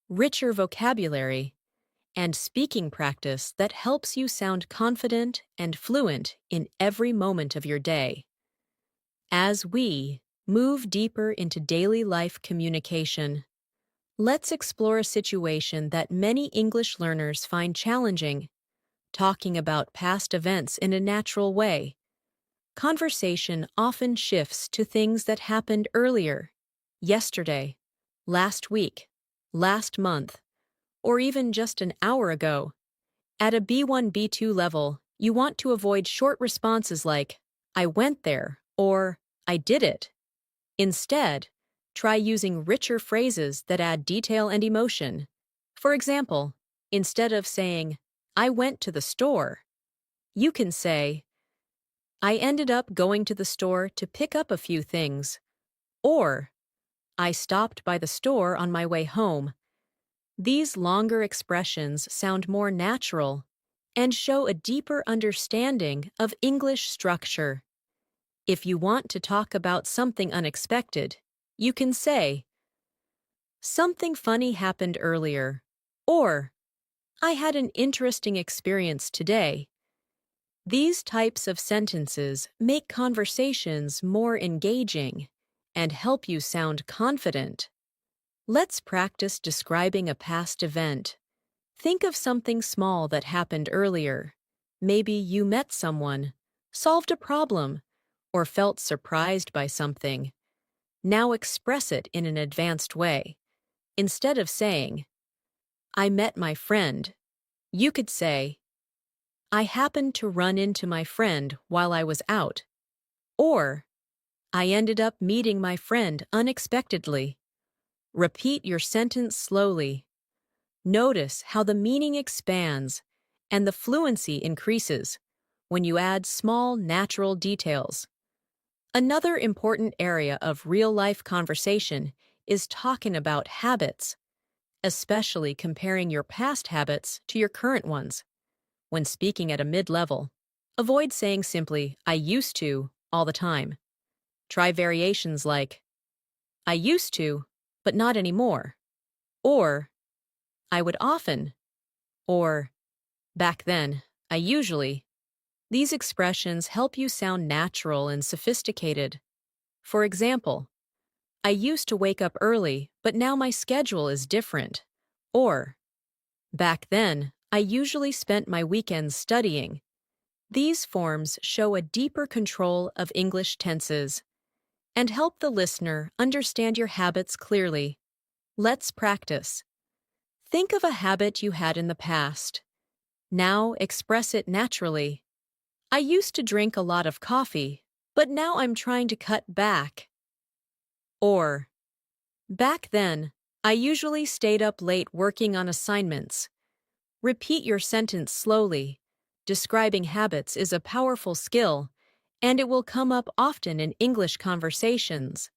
richer vocabulary, and speaking practice that helps you sound confident and fluent in every moment of your day. As we move deeper into daily life communication, let's explore a situation that many English learners find challenging: talking about past events in a natural way. Conversation often shifts to things that happened earlier, yesterday, last week, last month, or even just an hour ago. At a B1, B2 level, you want to avoid short responses like, I went there, or I did it. Instead, try using richer phrases that add detail and emotion. For example, instead of saying, I went to the store, you can say, I ended up going to the store to pick up a few things, or I stopped by the store on my way home. These longer expressions sound more natural and show a deeper understanding of English structure. If you want to talk about something unexpected, you can say, something funny happened earlier, or I had an interesting experience today. These types of sentences make conversations more engaging and help you sound confident. Let's practice describing a past event. Think of something small that happened earlier. Maybe you met someone, solved a problem, or felt surprised by something. Now express it in an advanced way. Instead of saying, I met my friend, you could say, I happened to run into my friend while I was out. Or, I ended up meeting my friend unexpectedly. Repeat your sentence slowly. Notice how the meaning expands and the fluency increases when you add small, natural details. Another important area of real-life conversation is talking about habits, especially comparing your past habits to your current ones. When speaking at a mid-level, avoid saying simply, I used to, all the time. Try variations like, I used to, but not anymore. Or, I would often. Or, back then, I usually. These expressions help you sound natural and sophisticated. For example, I used to wake up early, but now my schedule is different. Or, back then, I usually spent my weekends studying. These forms show a deeper control of English tenses and help the listener understand your habits clearly. Let's practice. Think of a habit you had in the past. Now express it naturally. I used to drink a lot of coffee, but now I'm trying to cut back. Or, back then, I usually stayed up late working on assignments. Repeat your sentence slowly. Describing habits is a powerful skill, and it will come up often in English conversations.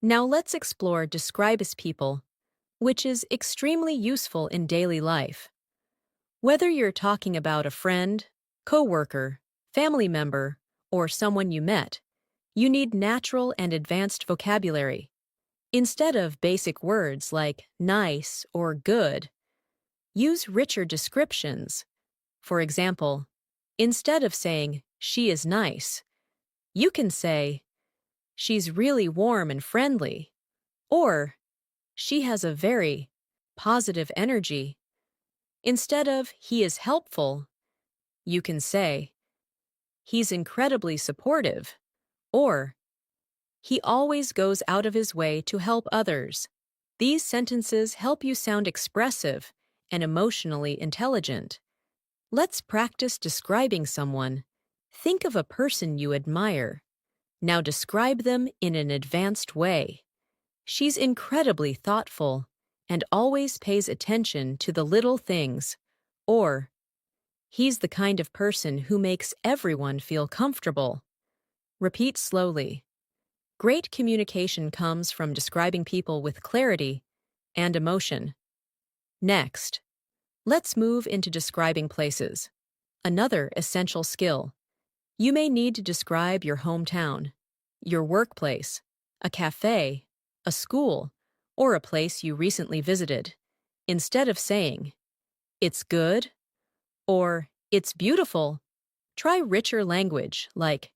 Now let's explore describe as people, which is extremely useful in daily life. Whether you're talking about a friend, coworker, family member, or someone you met, you need natural and advanced vocabulary. Instead of basic words like nice or good, use richer descriptions. For example, instead of saying, she is nice, you can say, she's really warm and friendly, or she has a very positive energy. Instead of, he is helpful, you can say, he's incredibly supportive, or he always goes out of his way to help others. These sentences help you sound expressive and emotionally intelligent. Let's practice describing someone. Think of a person you admire. Now describe them in an advanced way. She's incredibly thoughtful and always pays attention to the little things. Or, he's the kind of person who makes everyone feel comfortable. Repeat slowly. Great communication comes from describing people with clarity and emotion. Next, let's move into describing places. Another essential skill. You may need to describe your hometown, your workplace, a cafe, a school, or a place you recently visited. Instead of saying, it's good, or it's beautiful, try richer language like,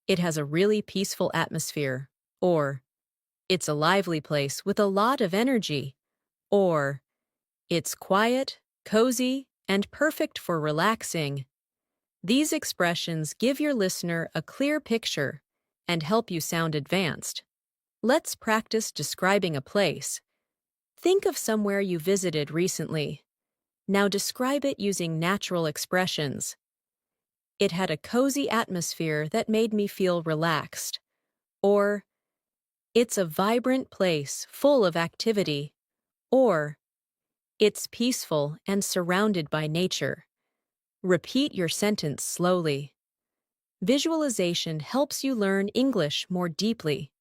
it has a really peaceful atmosphere, or it's a lively place with a lot of energy, or it's quiet, cozy, and perfect for relaxing. These expressions give your listener a clear picture and help you sound advanced. Let's practice describing a place. Think of somewhere you visited recently. Now describe it using natural expressions. It had a cozy atmosphere that made me feel relaxed. Or, it's a vibrant place full of activity. Or, it's peaceful and surrounded by nature. Repeat your sentence slowly. Visualization helps you learn English more deeply.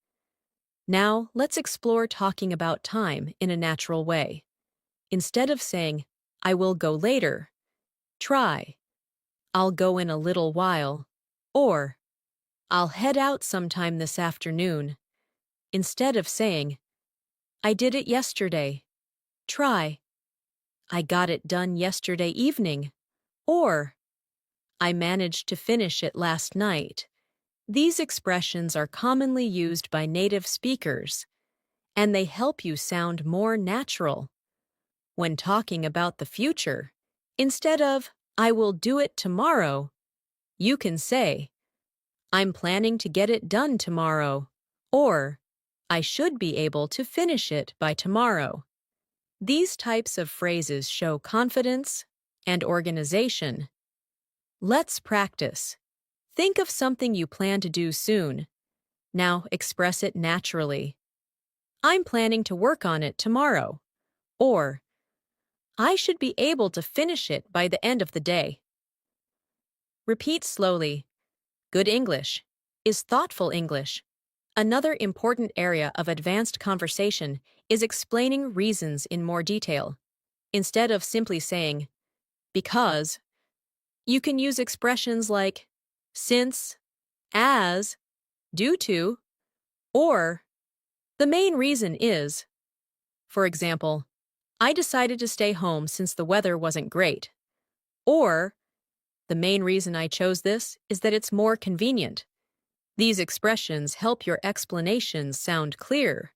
Now, let's explore talking about time in a natural way. Instead of saying, I will go later, try, I'll go in a little while, or I'll head out sometime this afternoon. Instead of saying, I did it yesterday, try, I got it done yesterday evening, or I managed to finish it last night. These expressions are commonly used by native speakers, and they help you sound more natural. When talking about the future, instead of, I will do it tomorrow, you can say, I'm planning to get it done tomorrow, or I should be able to finish it by tomorrow. These types of phrases show confidence and organization. Let's practice. Think of something you plan to do soon. Now express it naturally. I'm planning to work on it tomorrow. Or, I should be able to finish it by the end of the day. Repeat slowly. Good English is thoughtful English. Another important area of advanced conversation is explaining reasons in more detail. Instead of simply saying, because, you can use expressions like since, as, due to, or the main reason is. For example, I decided to stay home since the weather wasn't great. Or, the main reason I chose this is that it's more convenient. These expressions help your explanations sound clear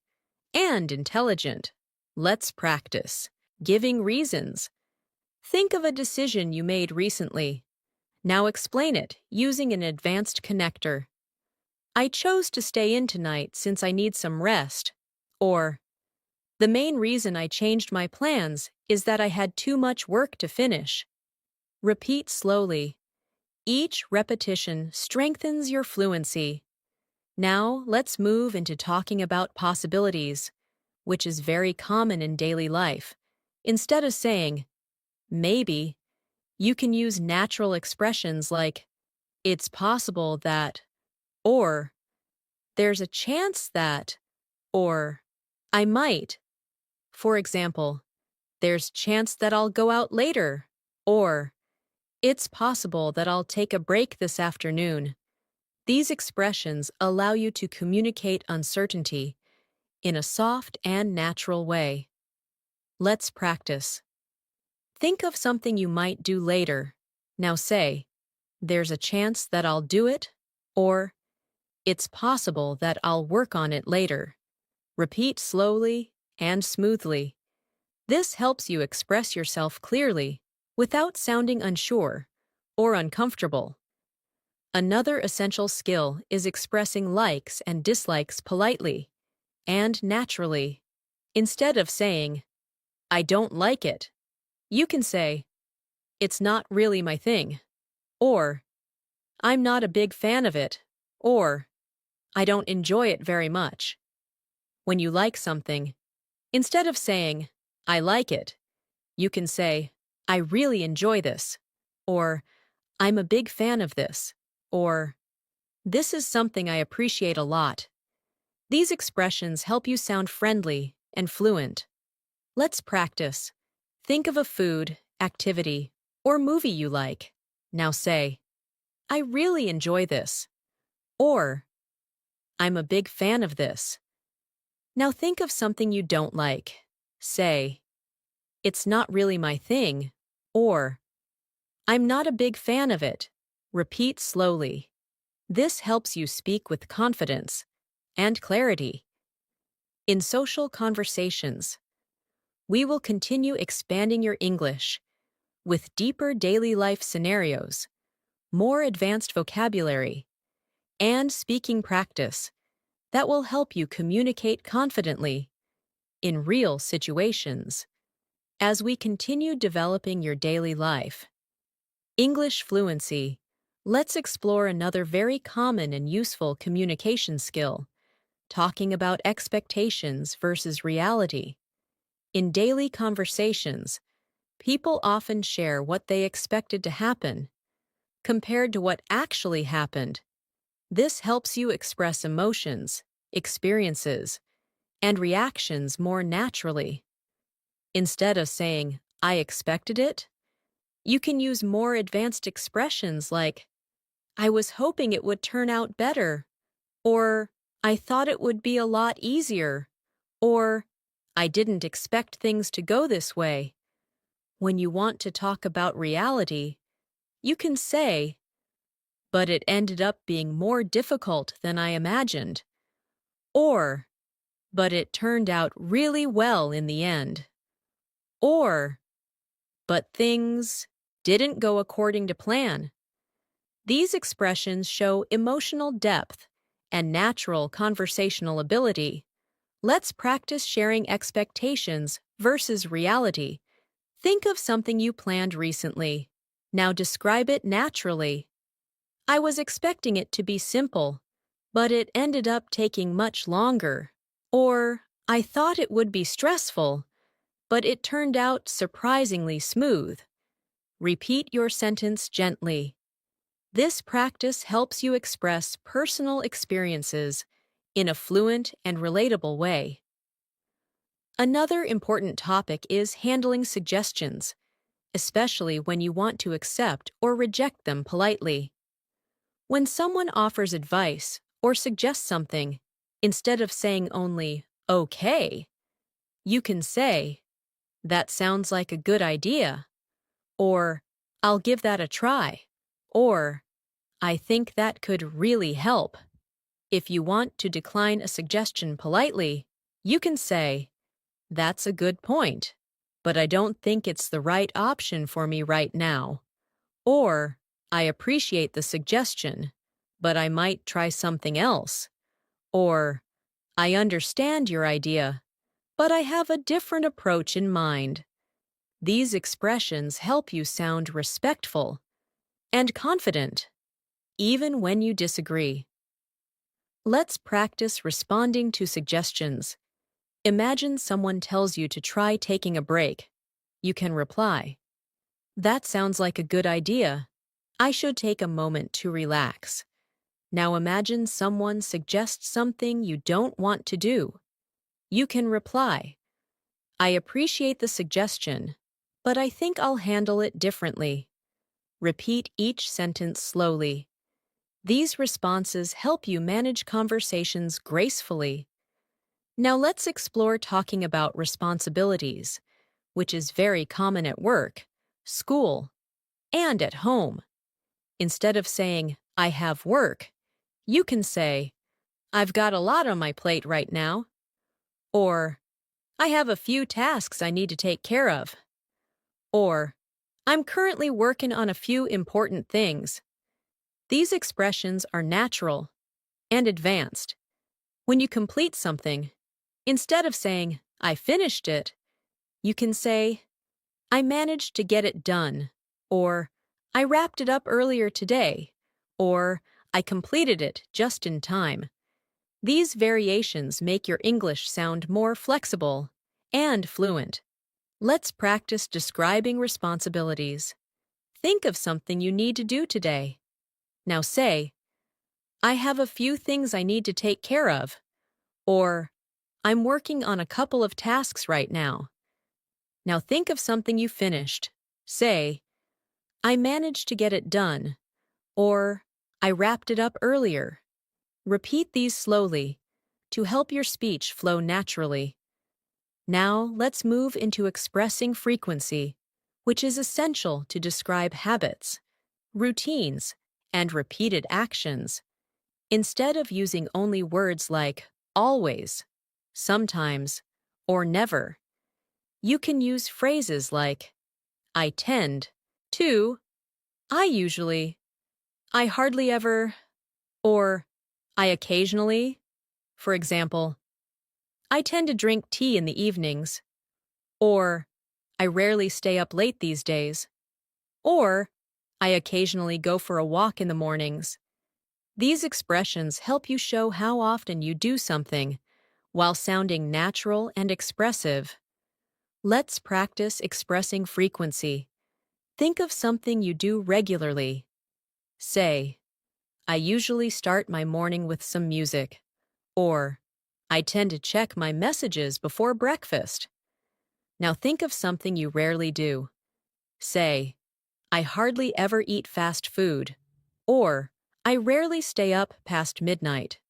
and intelligent. Let's practice. Giving reasons. Think of a decision you made recently. Now explain it using an advanced connector. I chose to stay in tonight since I need some rest. Or, the main reason I changed my plans is that I had too much work to finish. Repeat slowly. Each repetition strengthens your fluency. Now, let's move into talking about possibilities, which is very common in daily life. Instead of saying, maybe, you can use natural expressions like, it's possible that, or, there's a chance that, or, I might. For example, there's chance that I'll go out later, or, It's possible that I'll take a break this afternoon. These expressions allow you to communicate uncertainty in a soft and natural way. Let's practice. Think of something you might do later. Now say, there's a chance that I'll do it, or it's possible that I'll work on it later. Repeat slowly and smoothly. This helps you express yourself clearly without sounding unsure or uncomfortable. Another essential skill is expressing likes and dislikes politely and naturally. Instead of saying, I don't like it, you can say, it's not really my thing, or I'm not a big fan of it, or I don't enjoy it very much. When you like something, instead of saying, I like it, you can say, I really enjoy this, or I'm a big fan of this, or this is something I appreciate a lot. These expressions help you sound friendly and fluent. Let's practice. Think of a food, activity, or movie you like. Now say, I really enjoy this, or I'm a big fan of this. Now think of something you don't like. Say, it's not really my thing, or I'm not a big fan of it. Repeat slowly. This helps you speak with confidence and clarity. In social conversations, we will continue expanding your English with deeper daily life scenarios, more advanced vocabulary, and speaking practice that will help you communicate confidently in real situations. As we continue developing your daily life, English fluency, let's explore another very common and useful communication skill, talking about expectations versus reality. In daily conversations, people often share what they expected to happen compared to what actually happened. This helps you express emotions, experiences, and reactions more naturally. Instead of saying, I expected it, you can use more advanced expressions like, I was hoping it would turn out better, or I thought it would be a lot easier, or I didn't expect things to go this way. When you want to talk about reality, you can say, but it ended up being more difficult than I imagined, or but it turned out really well in the end, or but things didn't go according to plan. These expressions show emotional depth and natural conversational ability. Let's practice sharing expectations versus reality. Think of something you planned recently. Now describe it naturally. I was expecting it to be simple, but it ended up taking much longer. Or, I thought it would be stressful, but it turned out surprisingly smooth. Repeat your sentence gently. This practice helps you express personal experiences in a fluent and relatable way. Another important topic is handling suggestions, especially when you want to accept or reject them politely. When someone offers advice or suggests something, instead of saying only, okay, you can say, that sounds like a good idea, or I'll give that a try, or I think that could really help. If you want to decline a suggestion politely, you can say, that's a good point, but I don't think it's the right option for me right now. Or, I appreciate the suggestion, but I might try something else. Or, I understand your idea, but I have a different approach in mind. These expressions help you sound respectful and confident, even when you disagree. Let's practice responding to suggestions. Imagine someone tells you to try taking a break. You can reply, that sounds like a good idea. I should take a moment to relax. Now imagine someone suggests something you don't want to do. You can reply, I appreciate the suggestion, but I think I'll handle it differently. Repeat each sentence slowly. These responses help you manage conversations gracefully. Now let's explore talking about responsibilities, which is very common at work, school, and at home. Instead of saying, I have work, you can say, I've got a lot on my plate right now, or I have a few tasks I need to take care of, or I'm currently working on a few important things. These expressions are natural and advanced. When you complete something, instead of saying, I finished it, you can say, I managed to get it done, or I wrapped it up earlier today, or I completed it just in time. These variations make your English sound more flexible and fluent. Let's practice describing responsibilities. Think of something you need to do today. Now say, I have a few things I need to take care of, or I'm working on a couple of tasks right now. Now think of something you finished. Say, I managed to get it done, or I wrapped it up earlier. Repeat these slowly to help your speech flow naturally. Now let's move into expressing frequency, which is essential to describe habits, routines, and repeated actions. Instead of using only words like always, sometimes, or never, you can use phrases like I tend to, I usually, I hardly ever, or I occasionally. For example, I tend to drink tea in the evenings, or I rarely stay up late these days, or I occasionally go for a walk in the mornings. These expressions help you show how often you do something while sounding natural and expressive. Let's practice expressing frequency. Think of something you do regularly. Say, I usually start my morning with some music, or I tend to check my messages before breakfast. Now think of something you rarely do. Say, I hardly ever eat fast food, or I rarely stay up past midnight.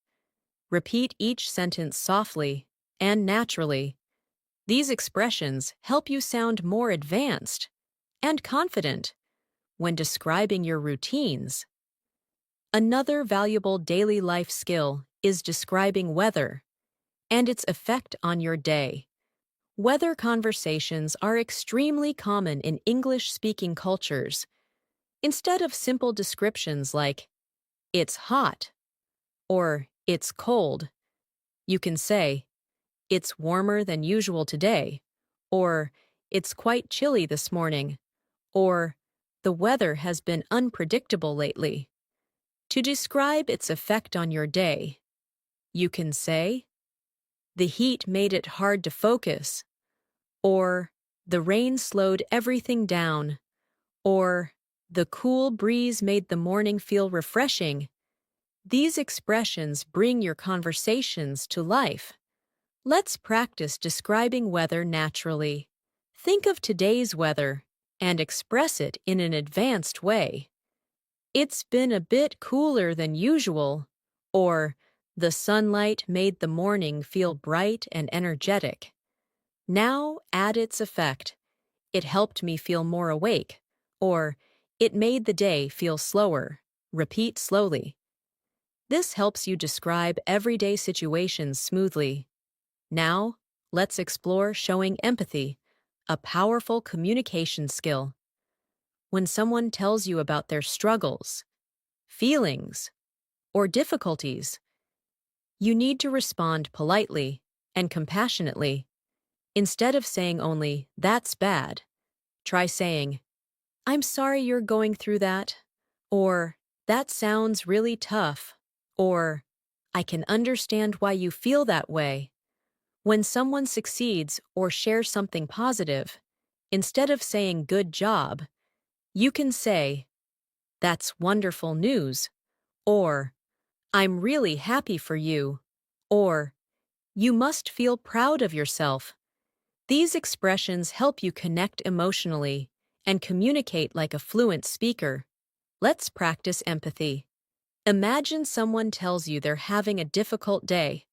Repeat each sentence softly and naturally. These expressions help you sound more advanced and confident when describing your routines. Another valuable daily life skill is describing weather and its effect on your day. Weather conversations are extremely common in English-speaking cultures. Instead of simple descriptions like, it's hot, or it's cold, you can say, it's warmer than usual today, or it's quite chilly this morning, or the weather has been unpredictable lately. To describe its effect on your day, you can say, the heat made it hard to focus, or the rain slowed everything down, or the cool breeze made the morning feel refreshing. These expressions bring your conversations to life. Let's practice describing weather naturally. Think of today's weather and express it in an advanced way. It's been a bit cooler than usual, or the sunlight made the morning feel bright and energetic. Now add its effect. It helped me feel more awake, or it made the day feel slower. Repeat slowly. This helps you describe everyday situations smoothly. Now, let's explore showing empathy, a powerful communication skill. When someone tells you about their struggles, feelings, or difficulties, you need to respond politely and compassionately. Instead of saying only, that's bad, try saying, I'm sorry you're going through that, or that sounds really tough, or I can understand why you feel that way. When someone succeeds or shares something positive, instead of saying good job, you can say, that's wonderful news, or I'm really happy for you, or you must feel proud of yourself. These expressions help you connect emotionally and communicate like a fluent speaker. Let's practice empathy. Imagine someone tells you they're having a difficult day.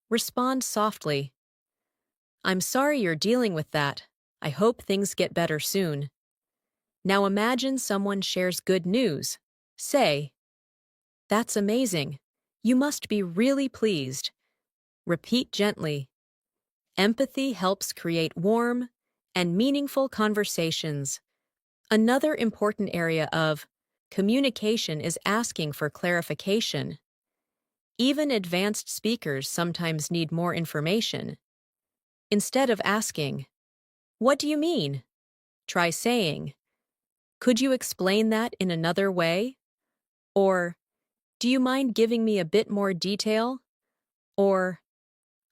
Respond softly. "I'm sorry you're dealing with that. I hope things get better soon." Now imagine someone shares good news. Say, "That's amazing. You must be really pleased." Repeat gently. Empathy helps create warm and meaningful conversations. Another important area of communication is asking for clarification. Even advanced speakers sometimes need more information. Instead of asking, "What do you mean?" try saying, "Could you explain that in another way?" Or, "Do you mind giving me a bit more detail?" Or,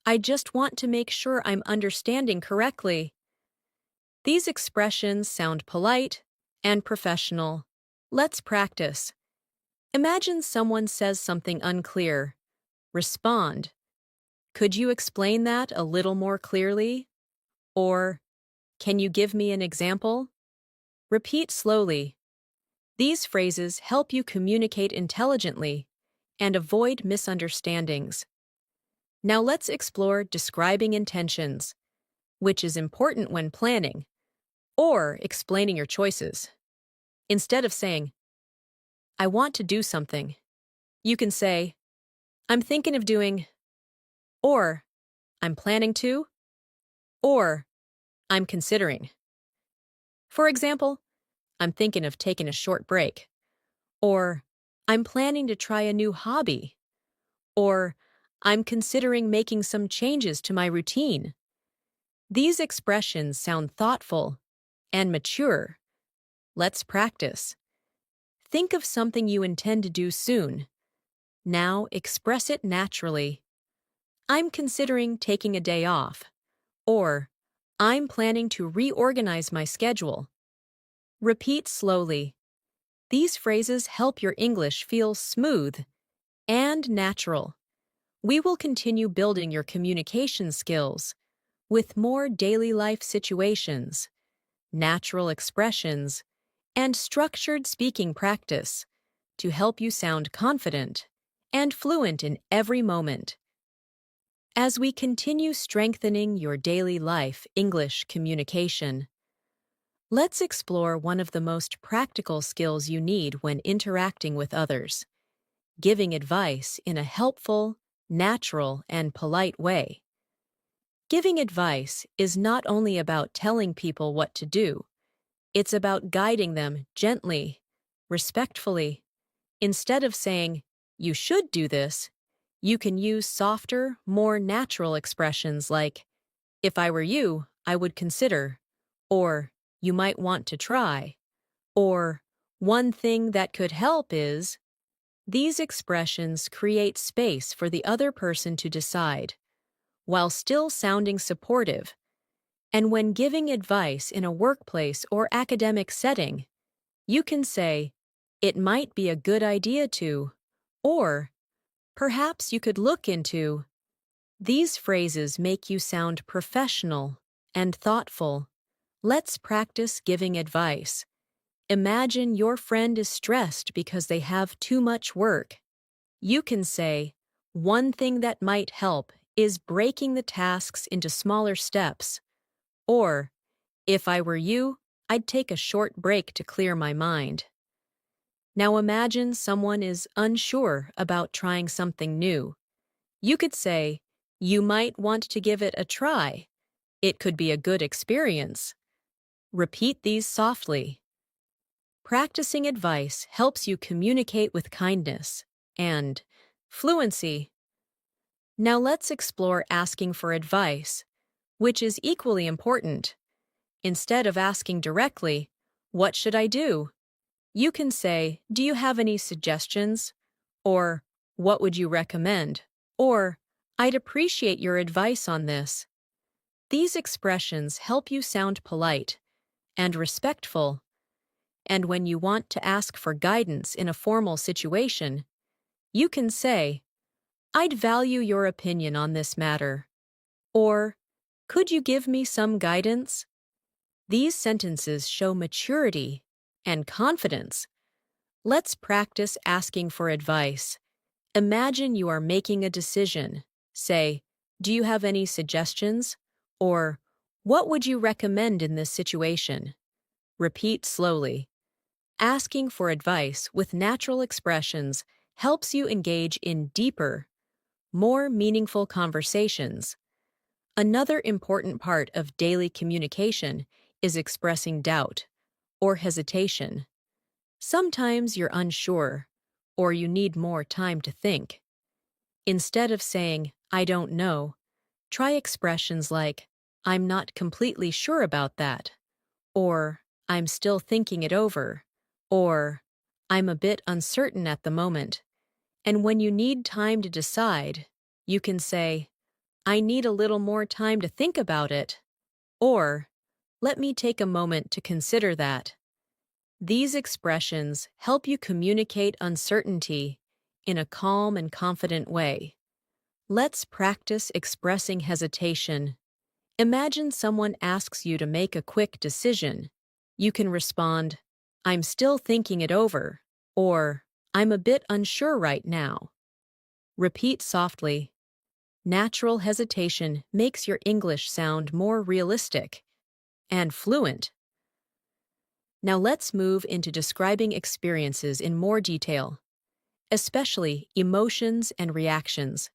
"I just want to make sure I'm understanding correctly." These expressions sound polite and professional. Let's practice. Imagine someone says something unclear. Respond, "Could you explain that a little more clearly?" Or, "Can you give me an example?" Repeat slowly. These phrases help you communicate intelligently and avoid misunderstandings. Now let's explore describing intentions, which is important when planning or explaining your choices. Instead of saying, "I want to do something," you can say, "I'm thinking of doing," or "I'm planning to," or "I'm considering." For example, "I'm thinking of taking a short break," or "I'm planning to try a new hobby," or "I'm considering making some changes to my routine." These expressions sound thoughtful and mature. Let's practice. Think of something you intend to do soon. Now express it naturally. "I'm considering taking a day off," or "I'm planning to reorganize my schedule." Repeat slowly. These phrases help your English feel smooth and natural. We will continue building your communication skills with more daily life situations, natural expressions, and structured speaking practice to help you sound confident and fluent in every moment. As we continue strengthening your daily life English communication, let's explore one of the most practical skills you need when interacting with others: giving advice in a helpful, natural, and polite way. Giving advice is not only about telling people what to do, it's about guiding them gently, respectfully. Instead of saying, "You should do this," you can use softer, more natural expressions like, "If I were you, I would consider," or "You might want to try," or "One thing that could help is." These expressions create space for the other person to decide, while still sounding supportive. And when giving advice in a workplace or academic setting, you can say, "It might be a good idea to," or "Perhaps you could look into." These phrases make you sound professional and thoughtful. Let's practice giving advice. Imagine your friend is stressed because they have too much work. You can say, "One thing that might help is breaking the tasks into smaller steps," or "If I were you, I'd take a short break to clear my mind." Now imagine someone is unsure about trying something new. You could say, "You might want to give it a try. It could be a good experience." Repeat these softly. Practicing advice helps you communicate with kindness and fluency. Now let's explore asking for advice, which is equally important. Instead of asking directly, "What should I do?" you can say, "Do you have any suggestions?" Or, "What would you recommend?" Or, "I'd appreciate your advice on this." These expressions help you sound polite and respectful. And when you want to ask for guidance in a formal situation, you can say, "I'd value your opinion on this matter." Or, "Could you give me some guidance?" These sentences show maturity and confidence. Let's practice asking for advice. Imagine you are making a decision. Say, "Do you have any suggestions?" Or, "What would you recommend in this situation?" Repeat slowly. Asking for advice with natural expressions helps you engage in deeper, more meaningful conversations. Another important part of daily communication is expressing doubt or hesitation. Sometimes you're unsure or you need more time to think. Instead of saying, "I don't know," try expressions like, "I'm not completely sure about that," or "I'm still thinking it over," or "I'm a bit uncertain at the moment." And when you need time to decide, you can say, "I need a little more time to think about it," or "Let me take a moment to consider that." These expressions help you communicate uncertainty in a calm and confident way. Let's practice expressing hesitation. Imagine someone asks you to make a quick decision. You can respond, "I'm still thinking it over," or "I'm a bit unsure right now." Repeat softly. Natural hesitation makes your English sound more realistic and fluent. Now let's move into describing experiences in more detail, especially emotions and reactions.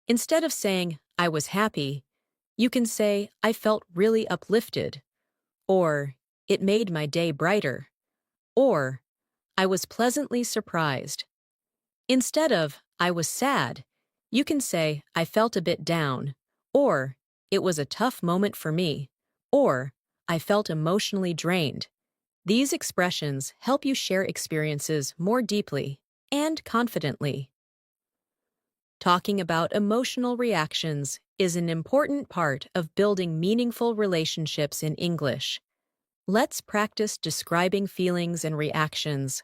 Instead of saying, "I was happy," you can say, "I felt really uplifted," or "It made my day brighter," or "I was pleasantly surprised." Instead of "I was sad," you can say, "I felt a bit down," or "It was a tough moment for me," or "I felt emotionally drained." These expressions help you share experiences more deeply and confidently. Talking about emotional reactions is an important part of building meaningful relationships in English. Let's practice describing feelings and reactions.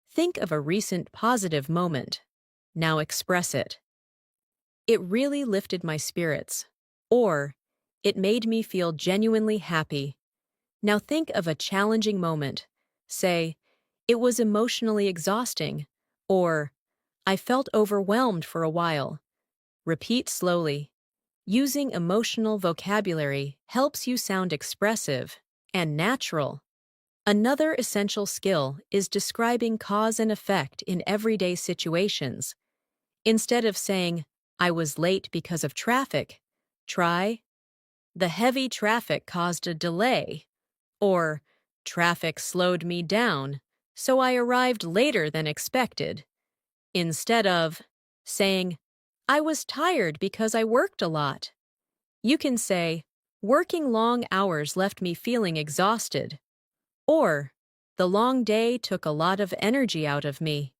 Think of a recent positive moment. Now express it. "It really lifted my spirits," or "It made me feel genuinely happy." Now think of a challenging moment. Say, "It was emotionally exhausting," or "I felt overwhelmed for a while." Repeat slowly. Using emotional vocabulary helps you sound expressive and natural. Another essential skill is describing cause and effect in everyday situations. Instead of saying, "I was late because of traffic," try, "The heavy traffic caused a delay," or "Traffic slowed me down, so I arrived later than expected." Instead of saying, "I was tired because I worked a lot," you can say, "Working long hours left me feeling exhausted," or "The long day took a lot of energy out of me."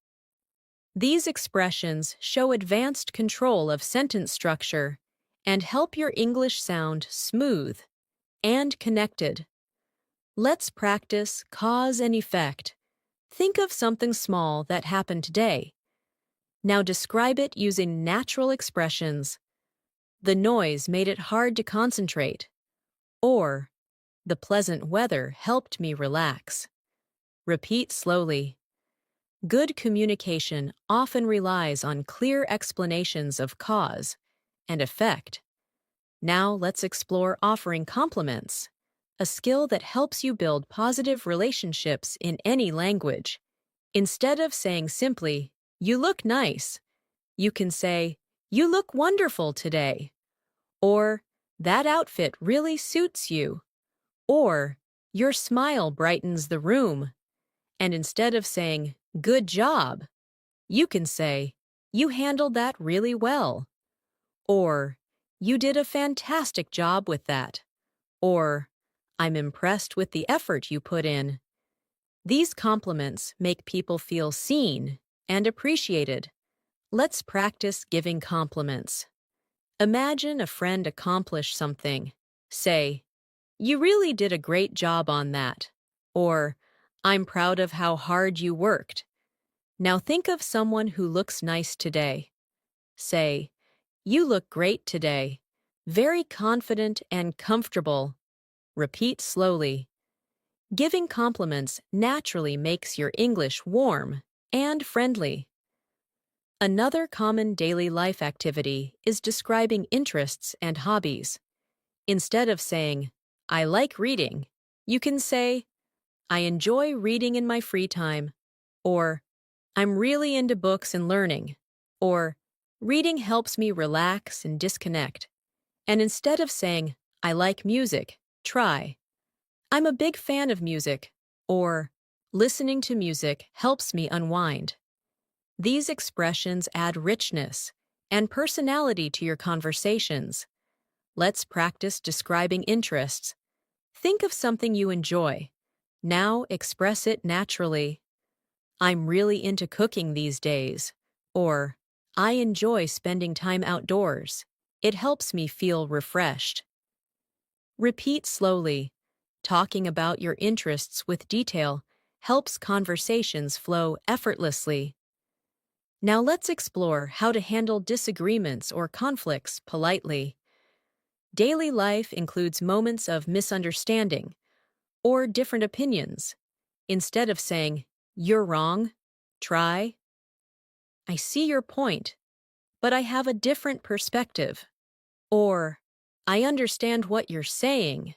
These expressions show advanced control of sentence structure and help your English sound smooth and connected. Let's practice cause and effect. Think of something small that happened today. Now describe it using natural expressions. "The noise made it hard to concentrate," or "The pleasant weather helped me relax." Repeat slowly. Good communication often relies on clear explanations of cause and effect. Now let's explore offering compliments, a skill that helps you build positive relationships in any language. Instead of saying simply, "You look nice," you can say, "You look wonderful today," or "That outfit really suits you," or "Your smile brightens the room." And instead of saying, "Good job," you can say, "You handled that really well," or "You did a fantastic job with that," or "I'm impressed with the effort you put in." These compliments make people feel seen and appreciated. Let's practice giving compliments. Imagine a friend accomplish something. Say, "You really did a great job on that," or "I'm proud of how hard you worked." Now think of someone who looks nice today. Say, "You look great today, very confident and comfortable." Repeat slowly. Giving compliments naturally makes your English warm and friendly. Another common daily life activity is describing interests and hobbies. Instead of saying, I like reading, you can say, I enjoy reading in my free time, or I'm really into books and learning, or reading helps me relax and disconnect. And instead of saying, I like music, try, I'm a big fan of music, or listening to music helps me unwind. These expressions add richness and personality to your conversations. Let's practice describing interests. Think of something you enjoy. Now express it naturally. I'm really into cooking these days. Or, I enjoy spending time outdoors. It helps me feel refreshed. Repeat slowly. Talking about your interests with detail helps conversations flow effortlessly. Now let's explore how to handle disagreements or conflicts politely. Daily life includes moments of misunderstanding or different opinions. Instead of saying, you're wrong, try, I see your point, but I have a different perspective. Or, I understand what you're saying,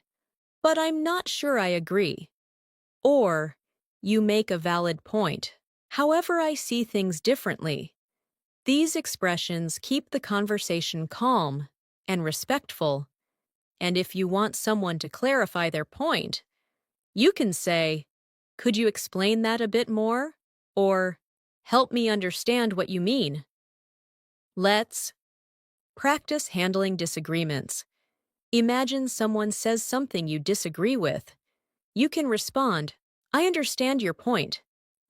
but I'm not sure I agree. Or, you make a valid point. However, I see things differently. These expressions keep the conversation calm and respectful. And if you want someone to clarify their point, you can say, could you explain that a bit more? Or, help me understand what you mean. Let's practice handling disagreements. Imagine someone says something you disagree with. You can respond, I understand your point,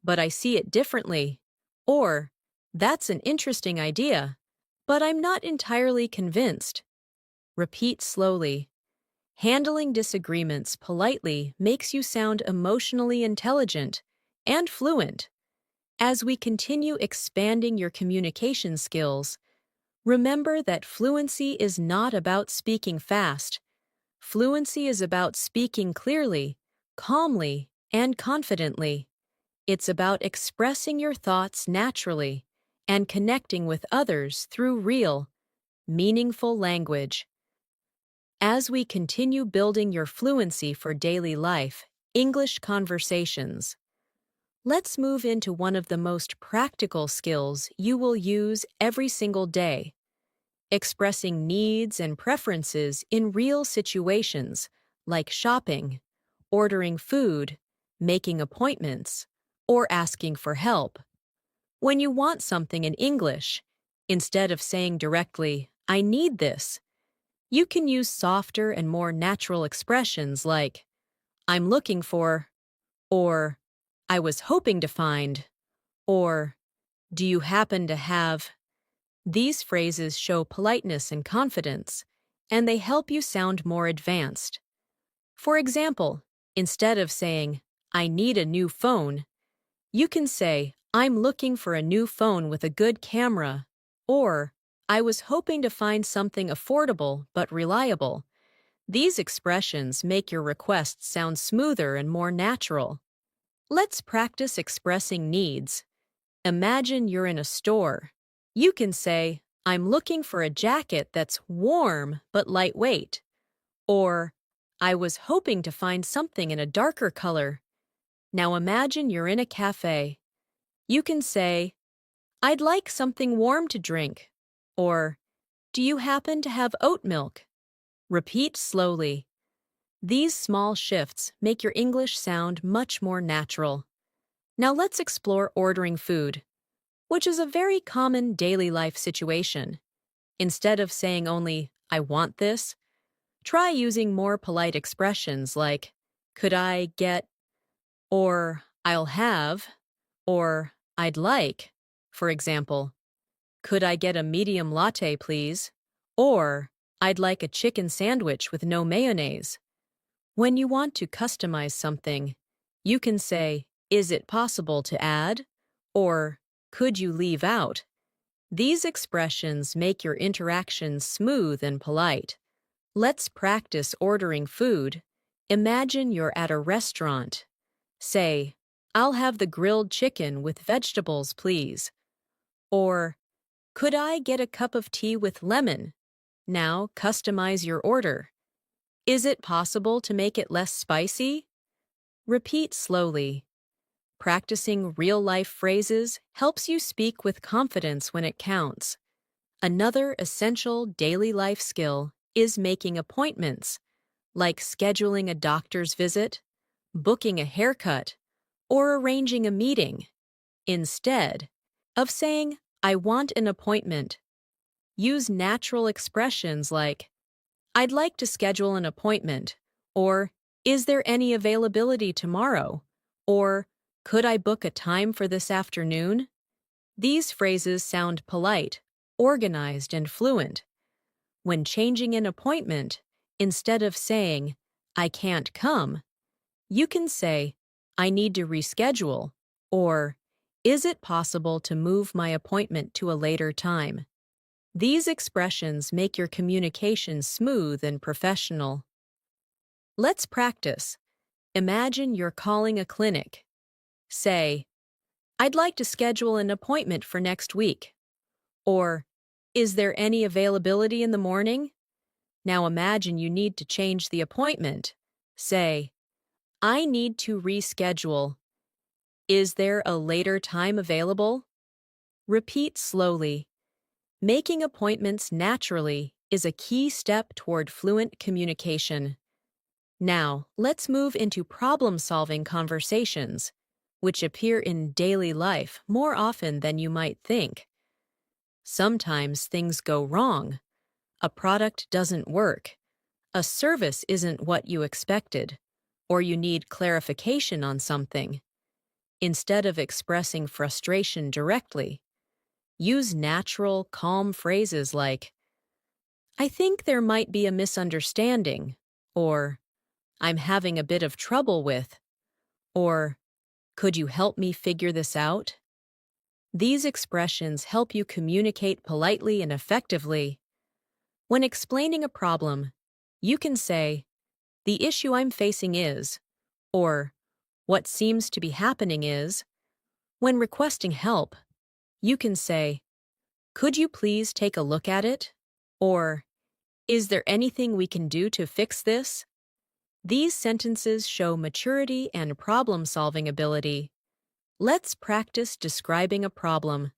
but I see it differently. Or, that's an interesting idea, but I'm not entirely convinced. Repeat slowly. Handling disagreements politely makes you sound emotionally intelligent and fluent. As we continue expanding your communication skills, remember that fluency is not about speaking fast. Fluency is about speaking clearly, calmly, and confidently. It's about expressing your thoughts naturally and connecting with others through real, meaningful language. As we continue building your fluency for daily life, English conversations, let's move into one of the most practical skills you will use every single day: expressing needs and preferences in real situations like shopping, ordering food, making appointments, or asking for help. When you want something in English, instead of saying directly, I need this, you can use softer and more natural expressions like, I'm looking for, or I was hoping to find, or do you happen to have. These phrases show politeness and confidence, and they help you sound more advanced. For example, instead of saying, I need a new phone, you can say, I'm looking for a new phone with a good camera, or I was hoping to find something affordable but reliable. These expressions make your requests sound smoother and more natural. Let's practice expressing needs. Imagine you're in a store. You can say, I'm looking for a jacket that's warm but lightweight. Or, I was hoping to find something in a darker color. Now imagine you're in a cafe. You can say, I'd like something warm to drink. Or, do you happen to have oat milk? Repeat slowly. These small shifts make your English sound much more natural. Now let's explore ordering food, which is a very common daily life situation. Instead of saying only, I want this, try using more polite expressions like, could I get, or I'll have, or I'd like. For example, could I get a medium latte, please? Or, I'd like a chicken sandwich with no mayonnaise. When you want to customize something, you can say, is it possible to add? Or, could you leave out? These expressions make your interactions smooth and polite. Let's practice ordering food. Imagine you're at a restaurant. Say, "I'll have the grilled chicken with vegetables, please." Or, "Could I get a cup of tea with lemon?" Now customize your order. Is it possible to make it less spicy? Repeat slowly. Practicing real-life phrases helps you speak with confidence when it counts. Another essential daily life skill is making appointments, like scheduling a doctor's visit, booking a haircut, or arranging a meeting. Instead of saying, "I want an appointment," use natural expressions like, "I'd like to schedule an appointment," or "Is there any availability tomorrow?" or "Could I book a time for this afternoon?" These phrases sound polite, organized, and fluent. When changing an appointment, instead of saying, "I can't come," you can say, "I need to reschedule," or "Is it possible to move my appointment to a later time?" These expressions make your communication smooth and professional. Let's practice. Imagine you're calling a clinic. Say, "I'd like to schedule an appointment for next week." Or, "Is there any availability in the morning?" Now imagine you need to change the appointment. Say, "I need to reschedule. Is there a later time available?" Repeat slowly. Making appointments naturally is a key step toward fluent communication. Now, let's move into problem-solving conversations, which appear in daily life more often than you might think. Sometimes things go wrong. A product doesn't work. A service isn't what you expected, or you need clarification on something. Instead of expressing frustration directly, use natural, calm phrases like, "I think there might be a misunderstanding," or "I'm having a bit of trouble with," or "Could you help me figure this out?" These expressions help you communicate politely and effectively. When explaining a problem, you can say, "The issue I'm facing is," or "What seems to be happening is." When requesting help, you can say, "Could you please take a look at it?" or "Is there anything we can do to fix this?" These sentences show maturity and problem-solving ability. Let's practice describing a problem.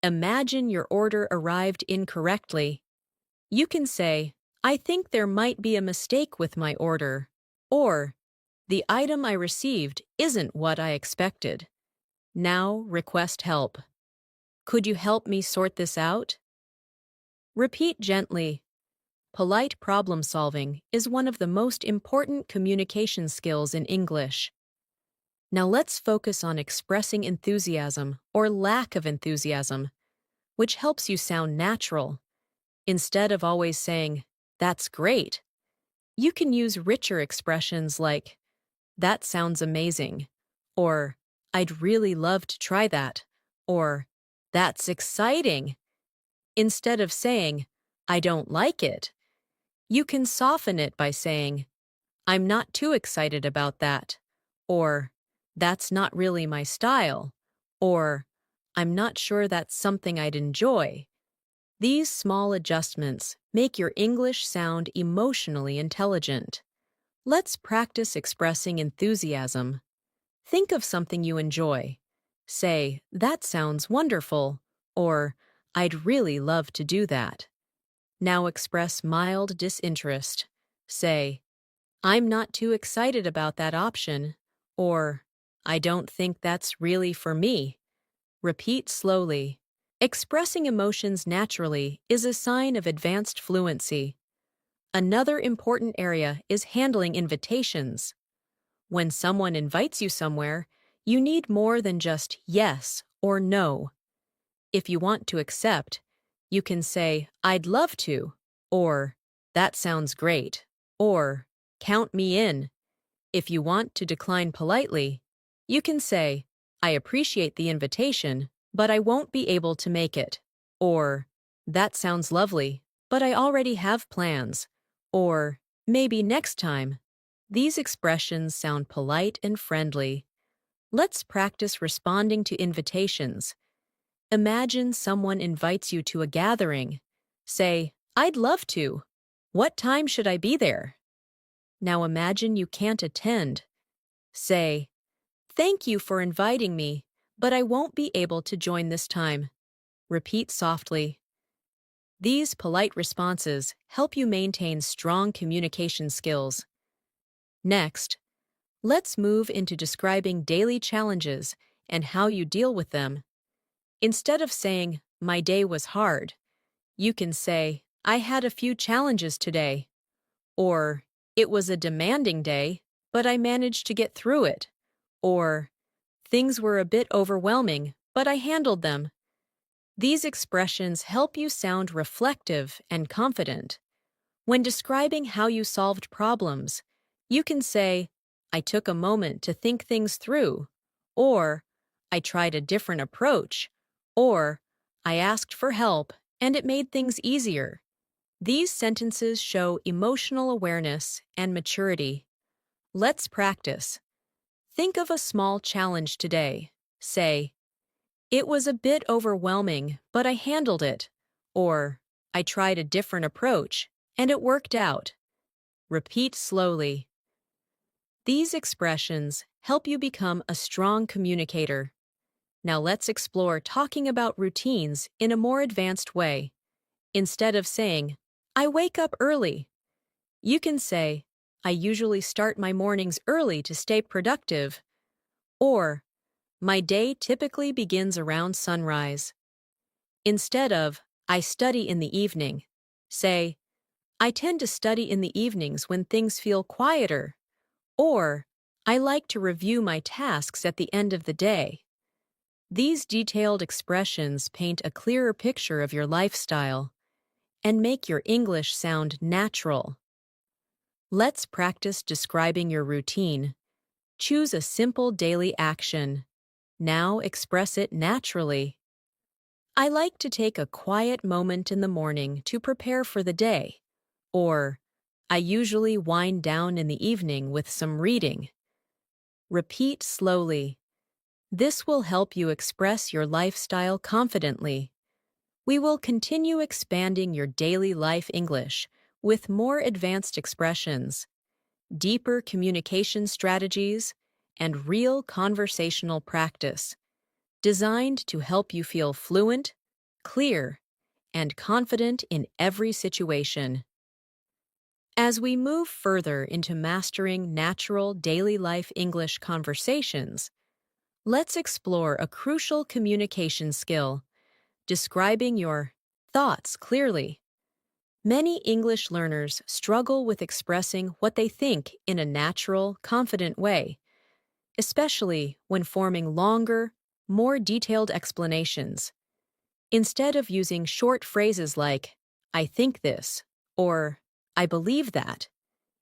Imagine your order arrived incorrectly. You can say, "I think there might be a mistake with my order," or "The item I received isn't what I expected." Now request help. "Could you help me sort this out?" Repeat gently. Polite problem-solving is one of the most important communication skills in English. Now let's focus on expressing enthusiasm or lack of enthusiasm, which helps you sound natural. Instead of always saying, "That's great," you can use richer expressions like, "That sounds amazing," or "I'd really love to try that," or "That's exciting." Instead of saying, "I don't like it," you can soften it by saying, "I'm not too excited about that," or "That's not really my style," or "I'm not sure that's something I'd enjoy." These small adjustments make your English sound emotionally intelligent. Let's practice expressing enthusiasm. Think of something you enjoy. Say, "That sounds wonderful," or "I'd really love to do that." Now express mild disinterest. Say, "I'm not too excited about that option," or "I don't think that's really for me." Repeat slowly. Expressing emotions naturally is a sign of advanced fluency. Another important area is handling invitations. When someone invites you somewhere, you need more than just yes or no. If you want to accept, you can say, "I'd love to," or "That sounds great," or "Count me in." If you want to decline politely, you can say, "I appreciate the invitation, but I won't be able to make it," or "That sounds lovely, but I already have plans," or "Maybe next time." These expressions sound polite and friendly. Let's practice responding to invitations. Imagine someone invites you to a gathering. Say, "I'd love to. What time should I be there?" Now imagine you can't attend. Say, "Thank you for inviting me, but I won't be able to join this time." Repeat softly. These polite responses help you maintain strong communication skills. Next, let's move into describing daily challenges and how you deal with them. Instead of saying, "My day was hard," you can say, "I had a few challenges today," or "It was a demanding day, but I managed to get through it," or "Things were a bit overwhelming, but I handled them." These expressions help you sound reflective and confident. When describing how you solved problems, you can say, "I took a moment to think things through," or "I tried a different approach," or "I asked for help and it made things easier." These sentences show emotional awareness and maturity. Let's practice. Think of a small challenge today. Say, "It was a bit overwhelming, but I handled it," or "I tried a different approach and it worked out." Repeat slowly. These expressions help you become a strong communicator. Now let's explore talking about routines in a more advanced way. Instead of saying, "I wake up early," you can say, "I usually start my mornings early to stay productive," or "My day typically begins around sunrise." Instead of, "I study in the evening," say, "I tend to study in the evenings when things feel quieter," or "I like to review my tasks at the end of the day." These detailed expressions paint a clearer picture of your lifestyle and make your English sound natural. Let's practice describing your routine. Choose a simple daily action. Now express it naturally. "I like to take a quiet moment in the morning to prepare for the day," or "I usually wind down in the evening with some reading." Repeat slowly. This will help you express your lifestyle confidently. We will continue expanding your daily life English with more advanced expressions, deeper communication strategies, and real conversational practice, designed to help you feel fluent, clear, and confident in every situation. As we move further into mastering natural daily life English conversations, let's explore a crucial communication skill: describing your thoughts clearly. Many English learners struggle with expressing what they think in a natural, confident way, especially when forming longer, more detailed explanations. Instead of using short phrases like, "I think this," or "I believe that,"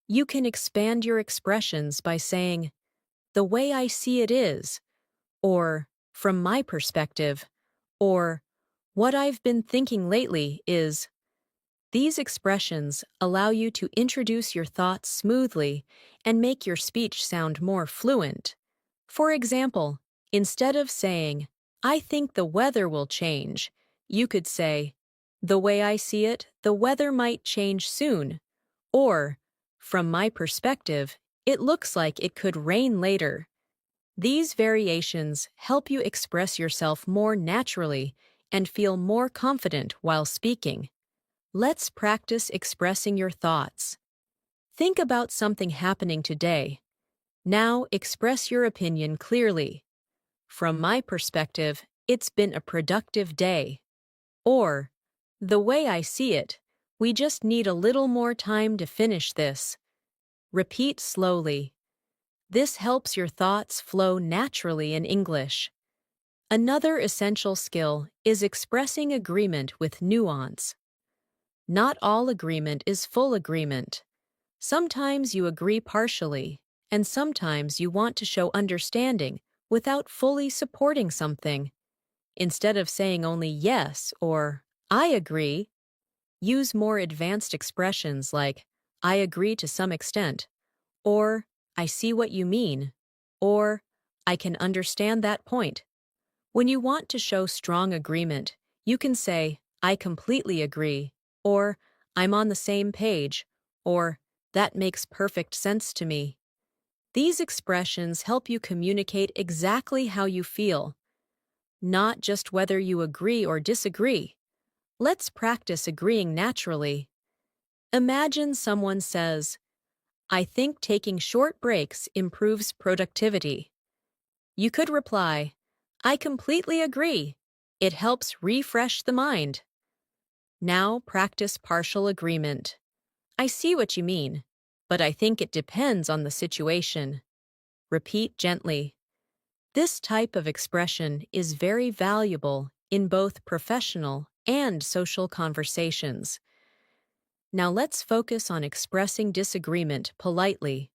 you can expand your expressions by saying, "The way I see it is," or "From my perspective," or "What I've been thinking lately is." These expressions allow you to introduce your thoughts smoothly and make your speech sound more fluent. For example, instead of saying, "I think the weather will change," you could say, "The way I see it, the weather might change soon," or "From my perspective, it looks like it could rain later." These variations help you express yourself more naturally and feel more confident while speaking. Let's practice expressing your thoughts. Think about something happening today. Now express your opinion clearly. "From my perspective, it's been a productive day." Or, "The way I see it, we just need a little more time to finish this." Repeat slowly. This helps your thoughts flow naturally in English. Another essential skill is expressing agreement with nuance. Not all agreement is full agreement. Sometimes you agree partially, and sometimes you want to show understanding without fully supporting something. Instead of saying only "yes" or "I agree," use more advanced expressions like "I agree to some extent," or I see what you mean, or I can understand that point. When you want to show strong agreement, you can say, I completely agree, or I'm on the same page, or that makes perfect sense to me. These expressions help you communicate exactly how you feel, not just whether you agree or disagree. Let's practice agreeing naturally. Imagine someone says, I think taking short breaks improves productivity. You could reply, I completely agree. It helps refresh the mind. Now practice partial agreement. I see what you mean, but I think it depends on the situation. Repeat gently. This type of expression is very valuable in both professional and social conversations. Now let's focus on expressing disagreement politely,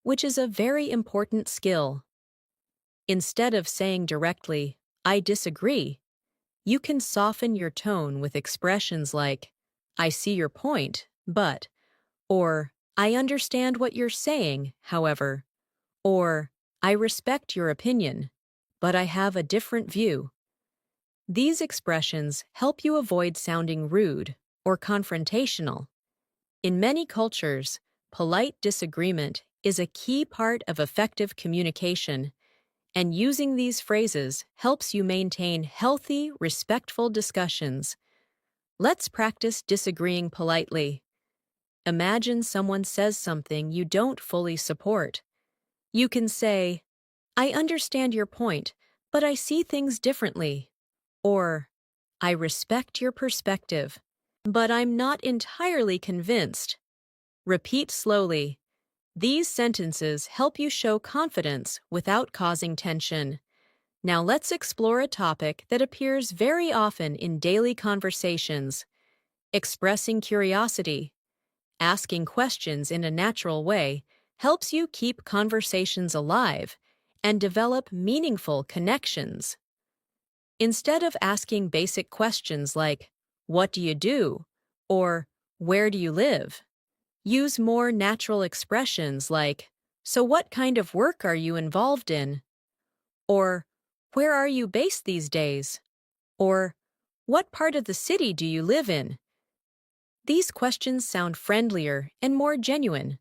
which is a very important skill. Instead of saying directly, I disagree, you can soften your tone with expressions like, I see your point, but, or, I understand what you're saying, however, or, I respect your opinion, but I have a different view. These expressions help you avoid sounding rude or confrontational. In many cultures, polite disagreement is a key part of effective communication, and using these phrases helps you maintain healthy, respectful discussions. Let's practice disagreeing politely. Imagine someone says something you don't fully support. You can say, I understand your point, but I see things differently. Or, I respect your perspective, but I'm not entirely convinced. Repeat slowly. These sentences help you show confidence without causing tension. Now let's explore a topic that appears very often in daily conversations: expressing curiosity. Asking questions in a natural way helps you keep conversations alive and develop meaningful connections. Instead of asking basic questions like, what do you do? Or, where do you live? Use more natural expressions like, so what kind of work are you involved in? Or, where are you based these days? Or, what part of the city do you live in? These questions sound friendlier and more genuine.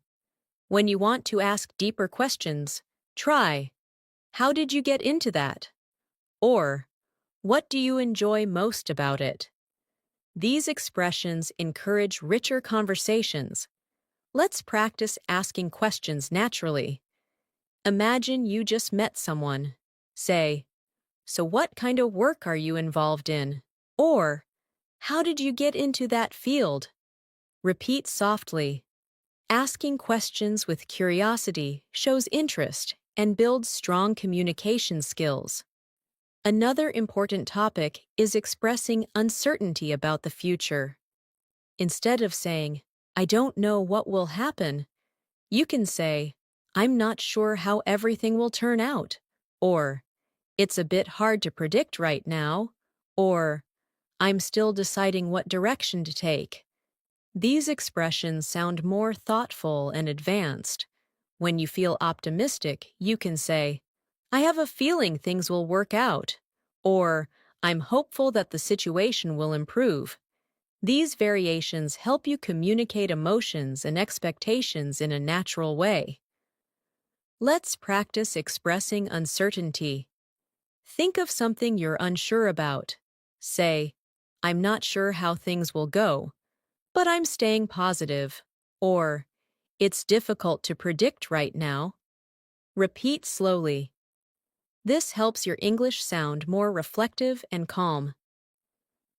When you want to ask deeper questions, try, how did you get into that? Or, what do you enjoy most about it? These expressions encourage richer conversations. Let's practice asking questions naturally. Imagine you just met someone. Say, so what kind of work are you involved in? Or, how did you get into that field? Repeat softly. Asking questions with curiosity shows interest and builds strong communication skills. Another important topic is expressing uncertainty about the future. Instead of saying, I don't know what will happen, you can say, I'm not sure how everything will turn out, or it's a bit hard to predict right now, or I'm still deciding what direction to take. These expressions sound more thoughtful and advanced. When you feel optimistic, you can say, I have a feeling things will work out, or I'm hopeful that the situation will improve. These variations help you communicate emotions and expectations in a natural way. Let's practice expressing uncertainty. Think of something you're unsure about. Say, I'm not sure how things will go, but I'm staying positive. Or, it's difficult to predict right now. Repeat slowly. This helps your English sound more reflective and calm.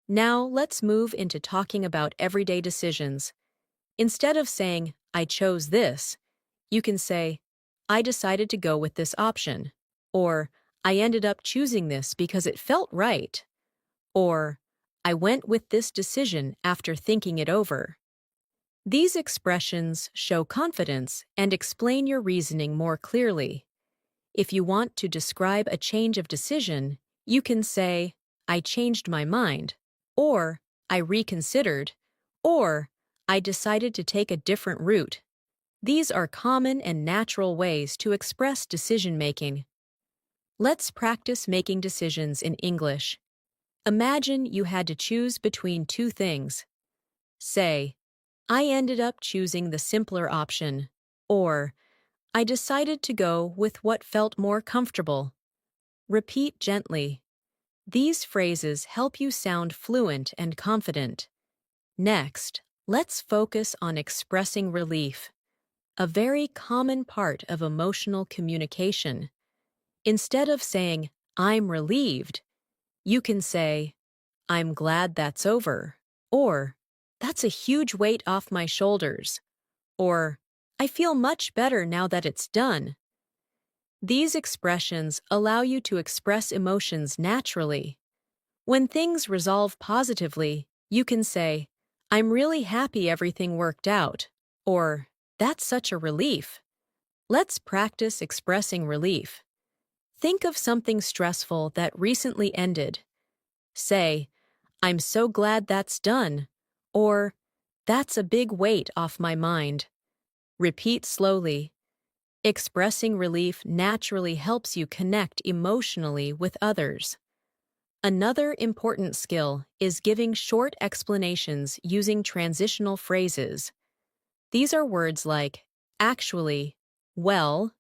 Now let's move into talking about everyday decisions. Instead of saying, I chose this, you can say, I decided to go with this option. Or, I ended up choosing this because it felt right. Or, I went with this decision after thinking it over. These expressions show confidence and explain your reasoning more clearly. If you want to describe a change of decision, you can say, I changed my mind, or I reconsidered, or I decided to take a different route. These are common and natural ways to express decision-making. Let's practice making decisions in English. Imagine you had to choose between two things. Say, I ended up choosing the simpler option, or I decided to go with what felt more comfortable. Repeat gently. These phrases help you sound fluent and confident. Next, let's focus on expressing relief, a very common part of emotional communication. Instead of saying, I'm relieved, you can say, I'm glad that's over, or that's a huge weight off my shoulders, or I feel much better now that it's done. These expressions allow you to express emotions naturally. When things resolve positively, you can say, I'm really happy everything worked out, or that's such a relief. Let's practice expressing relief. Think of something stressful that recently ended. Say, I'm so glad that's done, or that's a big weight off my mind. Repeat slowly. Expressing relief naturally helps you connect emotionally with others. Another important skill is giving short explanations using transitional phrases. These are words like actually, well,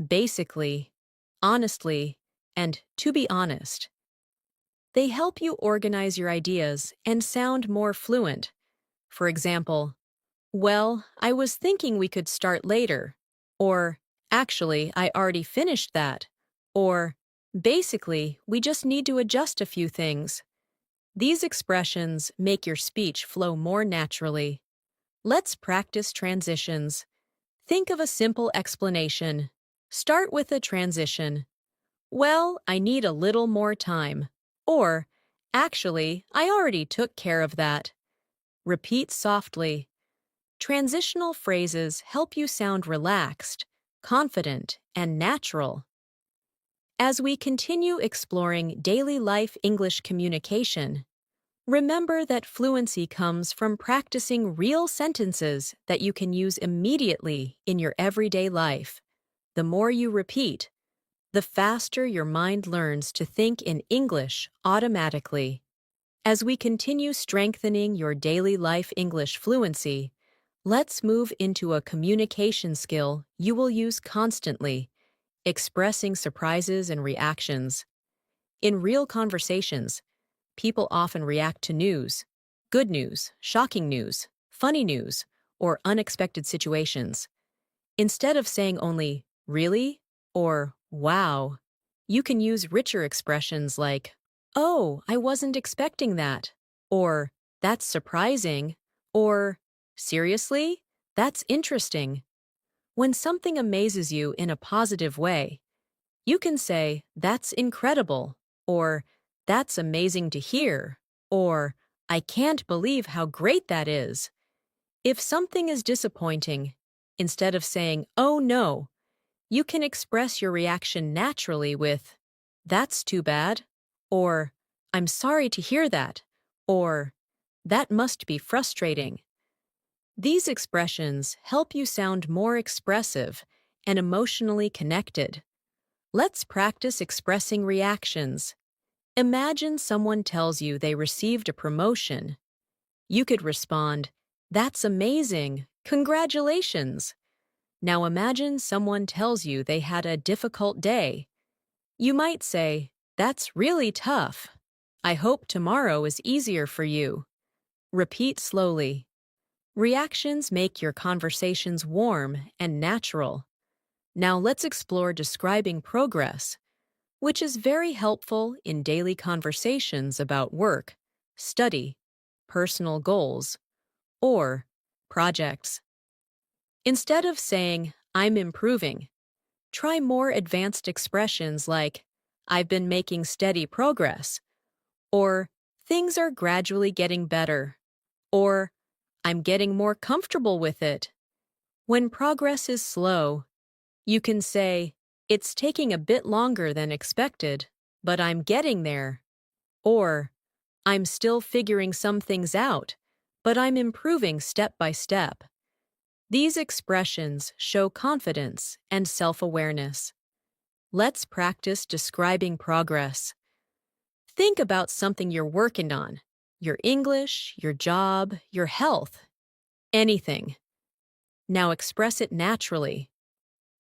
basically, honestly, and to be honest. They help you organize your ideas and sound more fluent. For example, well, I was thinking we could start later, or actually, I already finished that, or basically, we just need to adjust a few things. These expressions make your speech flow more naturally. Let's practice transitions. Think of a simple explanation. Start with a transition. Well, I need a little more time. Or, actually, I already took care of that. Repeat softly. Transitional phrases help you sound relaxed, confident, and natural. As we continue exploring daily life English communication, remember that fluency comes from practicing real sentences that you can use immediately in your everyday life. The more you repeat, the faster your mind learns to think in English automatically. As we continue strengthening your daily life English fluency, let's move into a communication skill you will use constantly, expressing surprises and reactions. In real conversations, people often react to news, good news, shocking news, funny news, or unexpected situations. Instead of saying only, really, or wow, you can use richer expressions like, oh, I wasn't expecting that, or that's surprising, or seriously, that's interesting. When something amazes you in a positive way, you can say, that's incredible, or that's amazing to hear, or I can't believe how great that is. If something is disappointing, instead of saying, oh no, you can express your reaction naturally with, that's too bad, or I'm sorry to hear that, or that must be frustrating. These expressions help you sound more expressive and emotionally connected. Let's practice expressing reactions. Imagine someone tells you they received a promotion. You could respond, that's amazing, congratulations. Now imagine someone tells you they had a difficult day. You might say, that's really tough. I hope tomorrow is easier for you. Repeat slowly. Reactions make your conversations warm and natural. Now let's explore describing progress, which is very helpful in daily conversations about work, study, personal goals, or projects. Instead of saying, I'm improving, try more advanced expressions like, I've been making steady progress, or things are gradually getting better, or I'm getting more comfortable with it. When progress is slow, you can say, it's taking a bit longer than expected, but I'm getting there. Or, I'm still figuring some things out, but I'm improving step by step. These expressions show confidence and self-awareness. Let's practice describing progress. Think about something you're working on: your English, your job, your health, anything. Now express it naturally.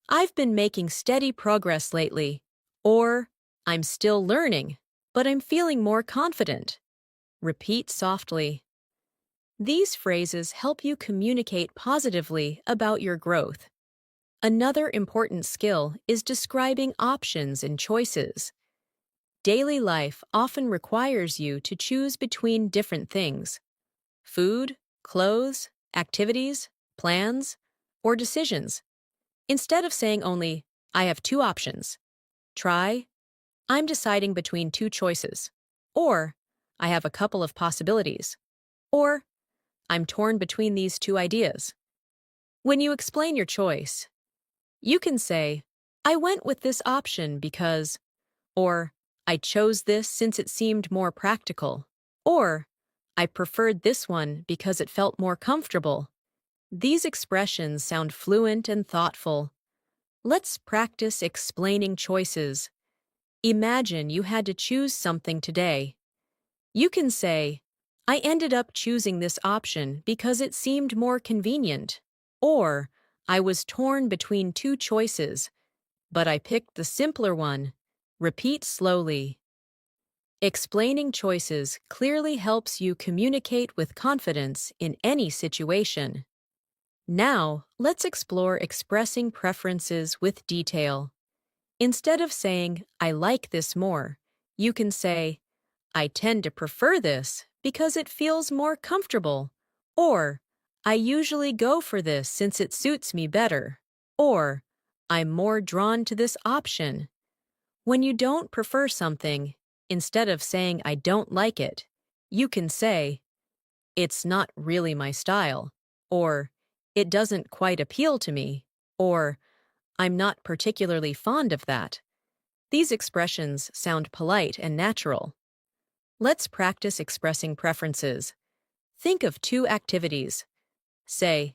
I've been making steady progress lately. Or, I'm still learning, but I'm feeling more confident. Repeat softly. These phrases help you communicate positively about your growth. Another important skill is describing options and choices. Daily life often requires you to choose between different things: food, clothes, activities, plans, or decisions. Instead of saying only, I have two options, try, I'm deciding between two choices, or I have a couple of possibilities, or I'm torn between these two ideas. When you explain your choice, you can say, I went with this option because, or I chose this since it seemed more practical, or I preferred this one because it felt more comfortable. These expressions sound fluent and thoughtful. Let's practice explaining choices. Imagine you had to choose something today. You can say, I ended up choosing this option because it seemed more convenient, or I was torn between two choices, but I picked the simpler one. Repeat slowly. Explaining choices clearly helps you communicate with confidence in any situation. Now, let's explore expressing preferences with detail. Instead of saying, I like this more, you can say, I tend to prefer this because it feels more comfortable, or I usually go for this since it suits me better, or I'm more drawn to this option. When you don't prefer something, instead of saying I don't like it, you can say, it's not really my style, or it doesn't quite appeal to me, or I'm not particularly fond of that. These expressions sound polite and natural. Let's practice expressing preferences. Think of two activities. Say,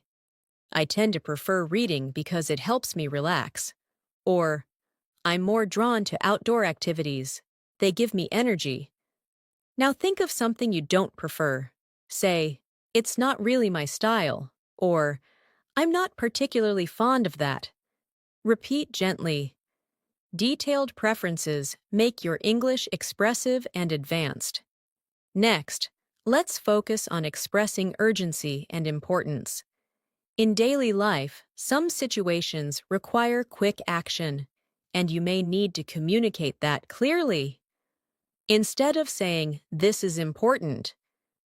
I tend to prefer reading because it helps me relax, or I'm more drawn to outdoor activities. They give me energy. Now think of something you don't prefer. Say, it's not really my style, or I'm not particularly fond of that. Repeat gently. Detailed preferences make your English expressive and advanced. Next, let's focus on expressing urgency and importance. In daily life, some situations require quick action, and you may need to communicate that clearly. Instead of saying, this is important,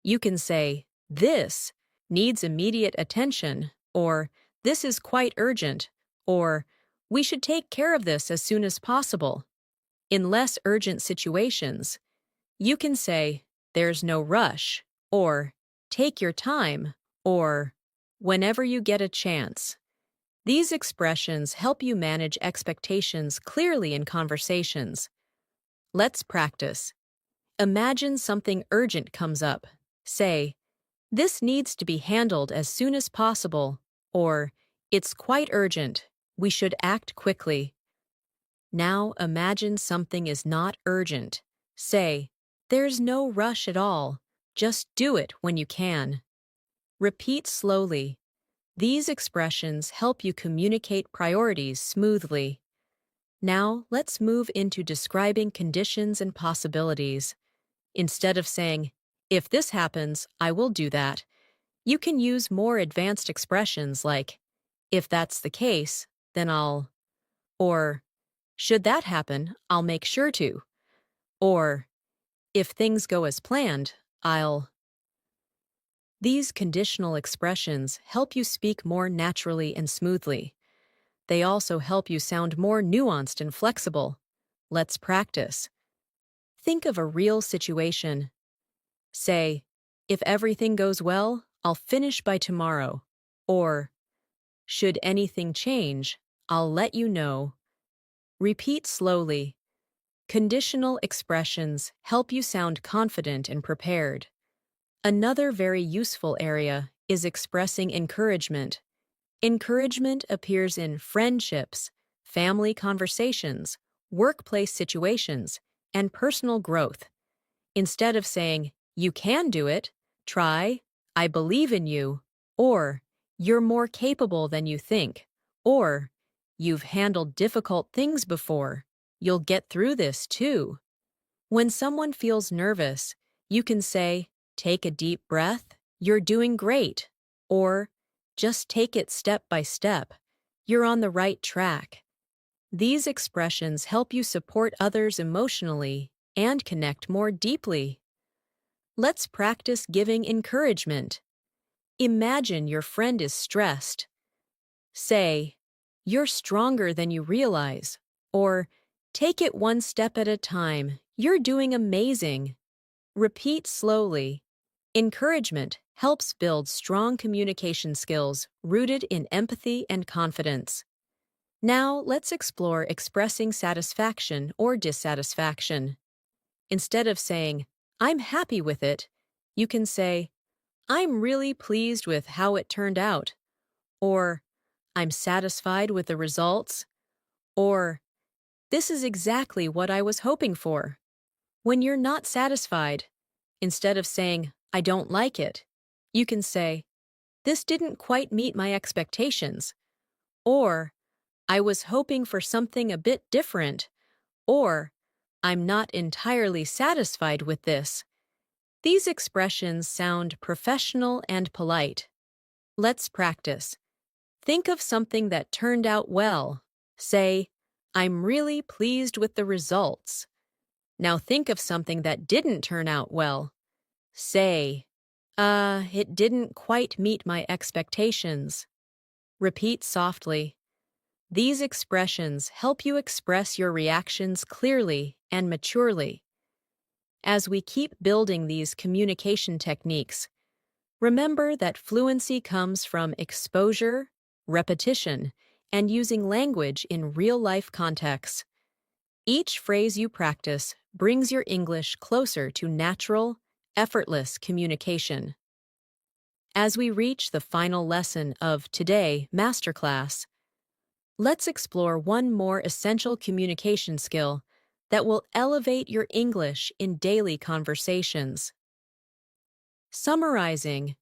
you can say, this needs immediate attention, or this is quite urgent, or we should take care of this as soon as possible. In less urgent situations, you can say, there's no rush, or take your time, or whenever you get a chance. These expressions help you manage expectations clearly in conversations. Let's practice. Imagine something urgent comes up. Say, this needs to be handled as soon as possible, or it's quite urgent. We should act quickly. Now imagine something is not urgent. Say, there's no rush at all. Just do it when you can. Repeat slowly. These expressions help you communicate priorities smoothly. Now let's move into describing conditions and possibilities. Instead of saying, if this happens, I will do that, you can use more advanced expressions like, if that's the case, then I'll, or should that happen, I'll make sure to, or if things go as planned, I'll. These conditional expressions help you speak more naturally and smoothly. They also help you sound more nuanced and flexible. Let's practice. Think of a real situation. Say, if everything goes well, I'll finish by tomorrow. Or, should anything change, I'll let you know. Repeat slowly. Conditional expressions help you sound confident and prepared. Another very useful area is expressing encouragement. Encouragement appears in friendships, family conversations, workplace situations, and personal growth. Instead of saying, "You can do it," try, "I believe in you," or "You're more capable than you think," or "You've handled difficult things before. You'll get through this too." When someone feels nervous, you can say, "Take a deep breath, you're doing great," or "Just take it step by step, you're on the right track." These expressions help you support others emotionally and connect more deeply. Let's practice giving encouragement. Imagine your friend is stressed. Say, "You're stronger than you realize," or "Take it one step at a time, you're doing amazing." Repeat slowly. Encouragement helps build strong communication skills rooted in empathy and confidence. Now, let's explore expressing satisfaction or dissatisfaction. Instead of saying, "I'm happy with it," you can say, "I'm really pleased with how it turned out," or "I'm satisfied with the results," or "This is exactly what I was hoping for." When you're not satisfied, instead of saying, "I don't like it," you can say, "This didn't quite meet my expectations," or "I was hoping for something a bit different," or "I'm not entirely satisfied with this." These expressions sound professional and polite. Let's practice. Think of something that turned out well. Say, "I'm really pleased with the results." Now think of something that didn't turn out well. Say, "It didn't quite meet my expectations." Repeat softly. These expressions help you express your reactions clearly and maturely. As we keep building these communication techniques, remember that fluency comes from exposure, repetition, and using language in real-life contexts. Each phrase you practice brings your English closer to natural, effortless communication. As we reach the final lesson of Today Masterclass, let's explore one more essential communication skill that will elevate your English in daily conversations. Summarizing.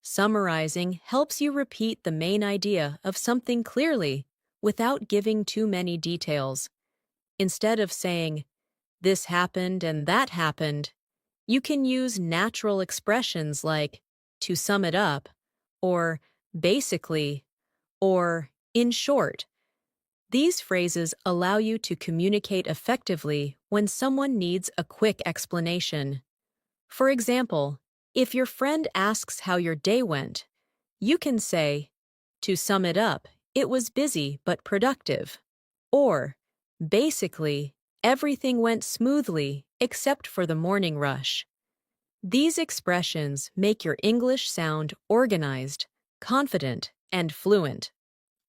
Summarizing helps you repeat the main idea of something clearly without giving too many details. Instead of saying, "This happened and that happened," you can use natural expressions like "to sum it up," or "basically," or "in short." These phrases allow you to communicate effectively when someone needs a quick explanation. For example, if your friend asks how your day went, you can say, "To sum it up, it was busy but productive," or "Basically, everything went smoothly except for the morning rush." These expressions make your English sound organized, confident, and fluent.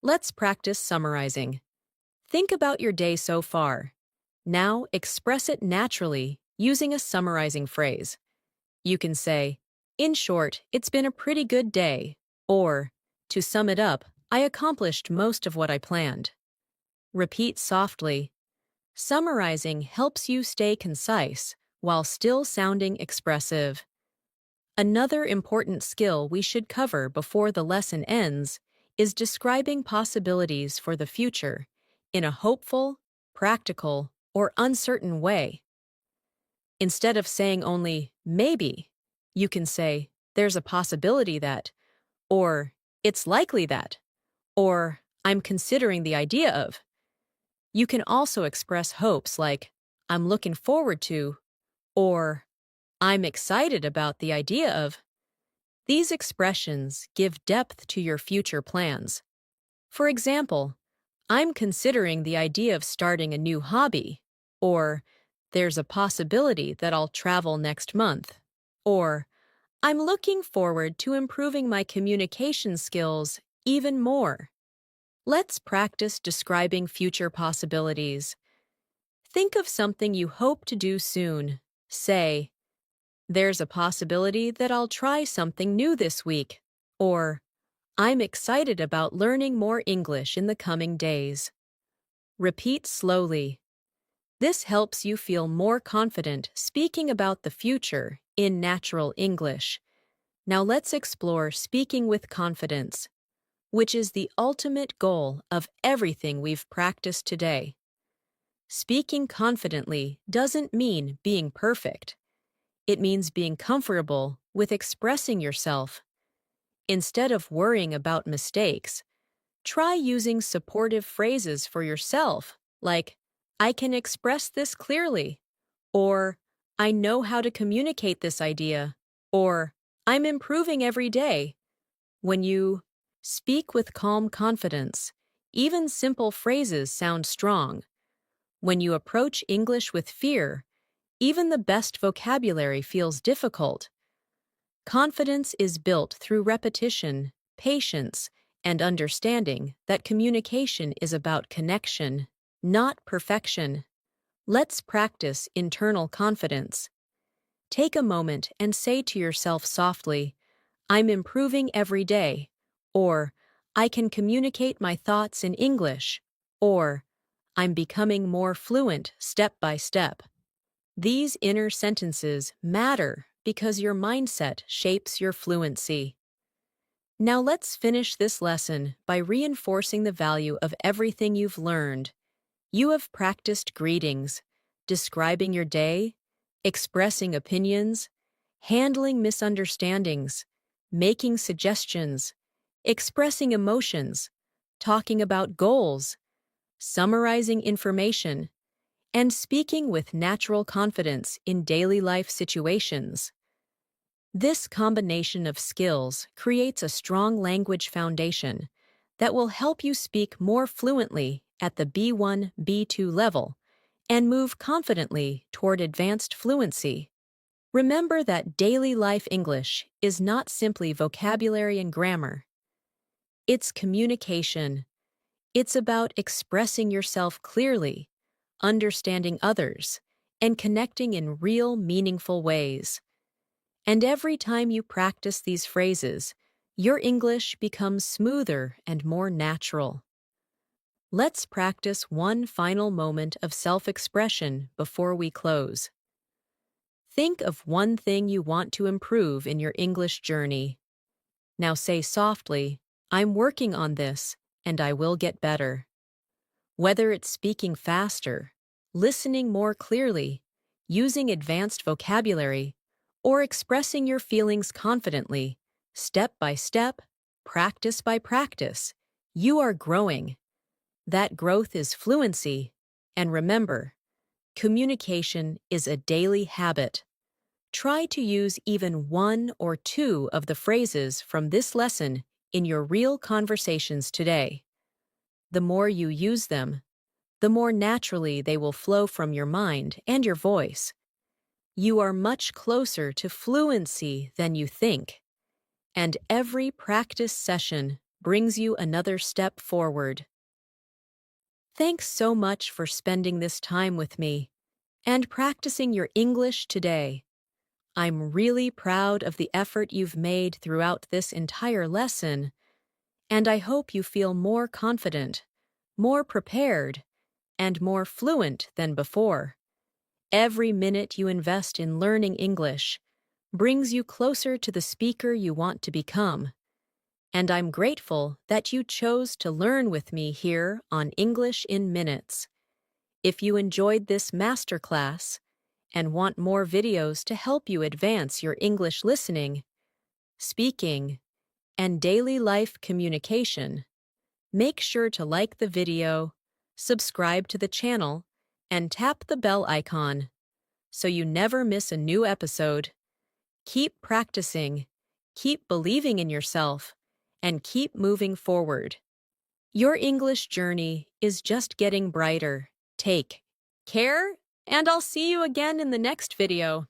Let's practice summarizing. Think about your day so far. Now express it naturally using a summarizing phrase. You can say, "In short, it's been a pretty good day," or "To sum it up, I accomplished most of what I planned." Repeat softly. Summarizing helps you stay concise while still sounding expressive. Another important skill we should cover before the lesson ends is describing possibilities for the future in a hopeful, practical, or uncertain way. Instead of saying only "maybe," you can say "there's a possibility that," or "it's likely that," or "I'm considering the idea of." You can also express hopes like "I'm looking forward to," or "I'm excited about the idea of." These expressions give depth to your future plans. For example, "I'm considering the idea of starting a new hobby," or "There's a possibility that I'll travel next month," or "I'm looking forward to improving my communication skills even more." Let's practice describing future possibilities. Think of something you hope to do soon. Say, "There's a possibility that I'll try something new this week," or I'm excited about learning more English in the coming days. Repeat slowly. This helps you feel more confident speaking about the future in natural English. Now let's explore speaking with confidence, which is the ultimate goal of everything we've practiced today. Speaking confidently doesn't mean being perfect. It means being comfortable with expressing yourself. Instead of worrying about mistakes, try using supportive phrases for yourself, like, I can express this clearly, or I know how to communicate this idea, or I'm improving every day. When you speak with calm confidence, even simple phrases sound strong. When you approach English with fear, even the best vocabulary feels difficult. Confidence is built through repetition, patience, and understanding that communication is about connection, not perfection. Let's practice internal confidence. Take a moment and say to yourself softly, I'm improving every day, or I can communicate my thoughts in English, or I'm becoming more fluent step by step. These inner sentences matter because your mindset shapes your fluency. Now let's finish this lesson by reinforcing the value of everything you've learned. You have practiced greetings, describing your day, expressing opinions, handling misunderstandings, making suggestions, expressing emotions, talking about goals, summarizing information, and speaking with natural confidence in daily life situations. This combination of skills creates a strong language foundation that will help you speak more fluently at the B1, B2 level and move confidently toward advanced fluency. Remember that daily life English is not simply vocabulary and grammar. It's communication. It's about expressing yourself clearly, understanding others, and connecting in real, meaningful ways. And every time you practice these phrases, your English becomes smoother and more natural. Let's practice one final moment of self-expression before we close. Think of one thing you want to improve in your English journey. Now say softly, I'm working on this, and I will get better. Whether it's speaking faster, listening more clearly, using advanced vocabulary, or expressing your feelings confidently, step by step, practice by practice, you are growing. That growth is fluency. And remember, communication is a daily habit. Try to use even one or two of the phrases from this lesson in your real conversations today. The more you use them, the more naturally they will flow from your mind and your voice. You are much closer to fluency than you think, and every practice session brings you another step forward. Thanks so much for spending this time with me and practicing your English today. I'm really proud of the effort you've made throughout this entire lesson, and I hope you feel more confident, more prepared, and more fluent than before. Every minute you invest in learning English brings you closer to the speaker you want to become. And I'm grateful that you chose to learn with me here on English in Minutes. If you enjoyed this masterclass and want more videos to help you advance your English listening, speaking, and daily life communication, make sure to like the video, subscribe to the channel, and tap the bell icon so you never miss a new episode. Keep practicing, keep believing in yourself, and keep moving forward. Your English journey is just getting brighter. Take care, and I'll see you again in the next video.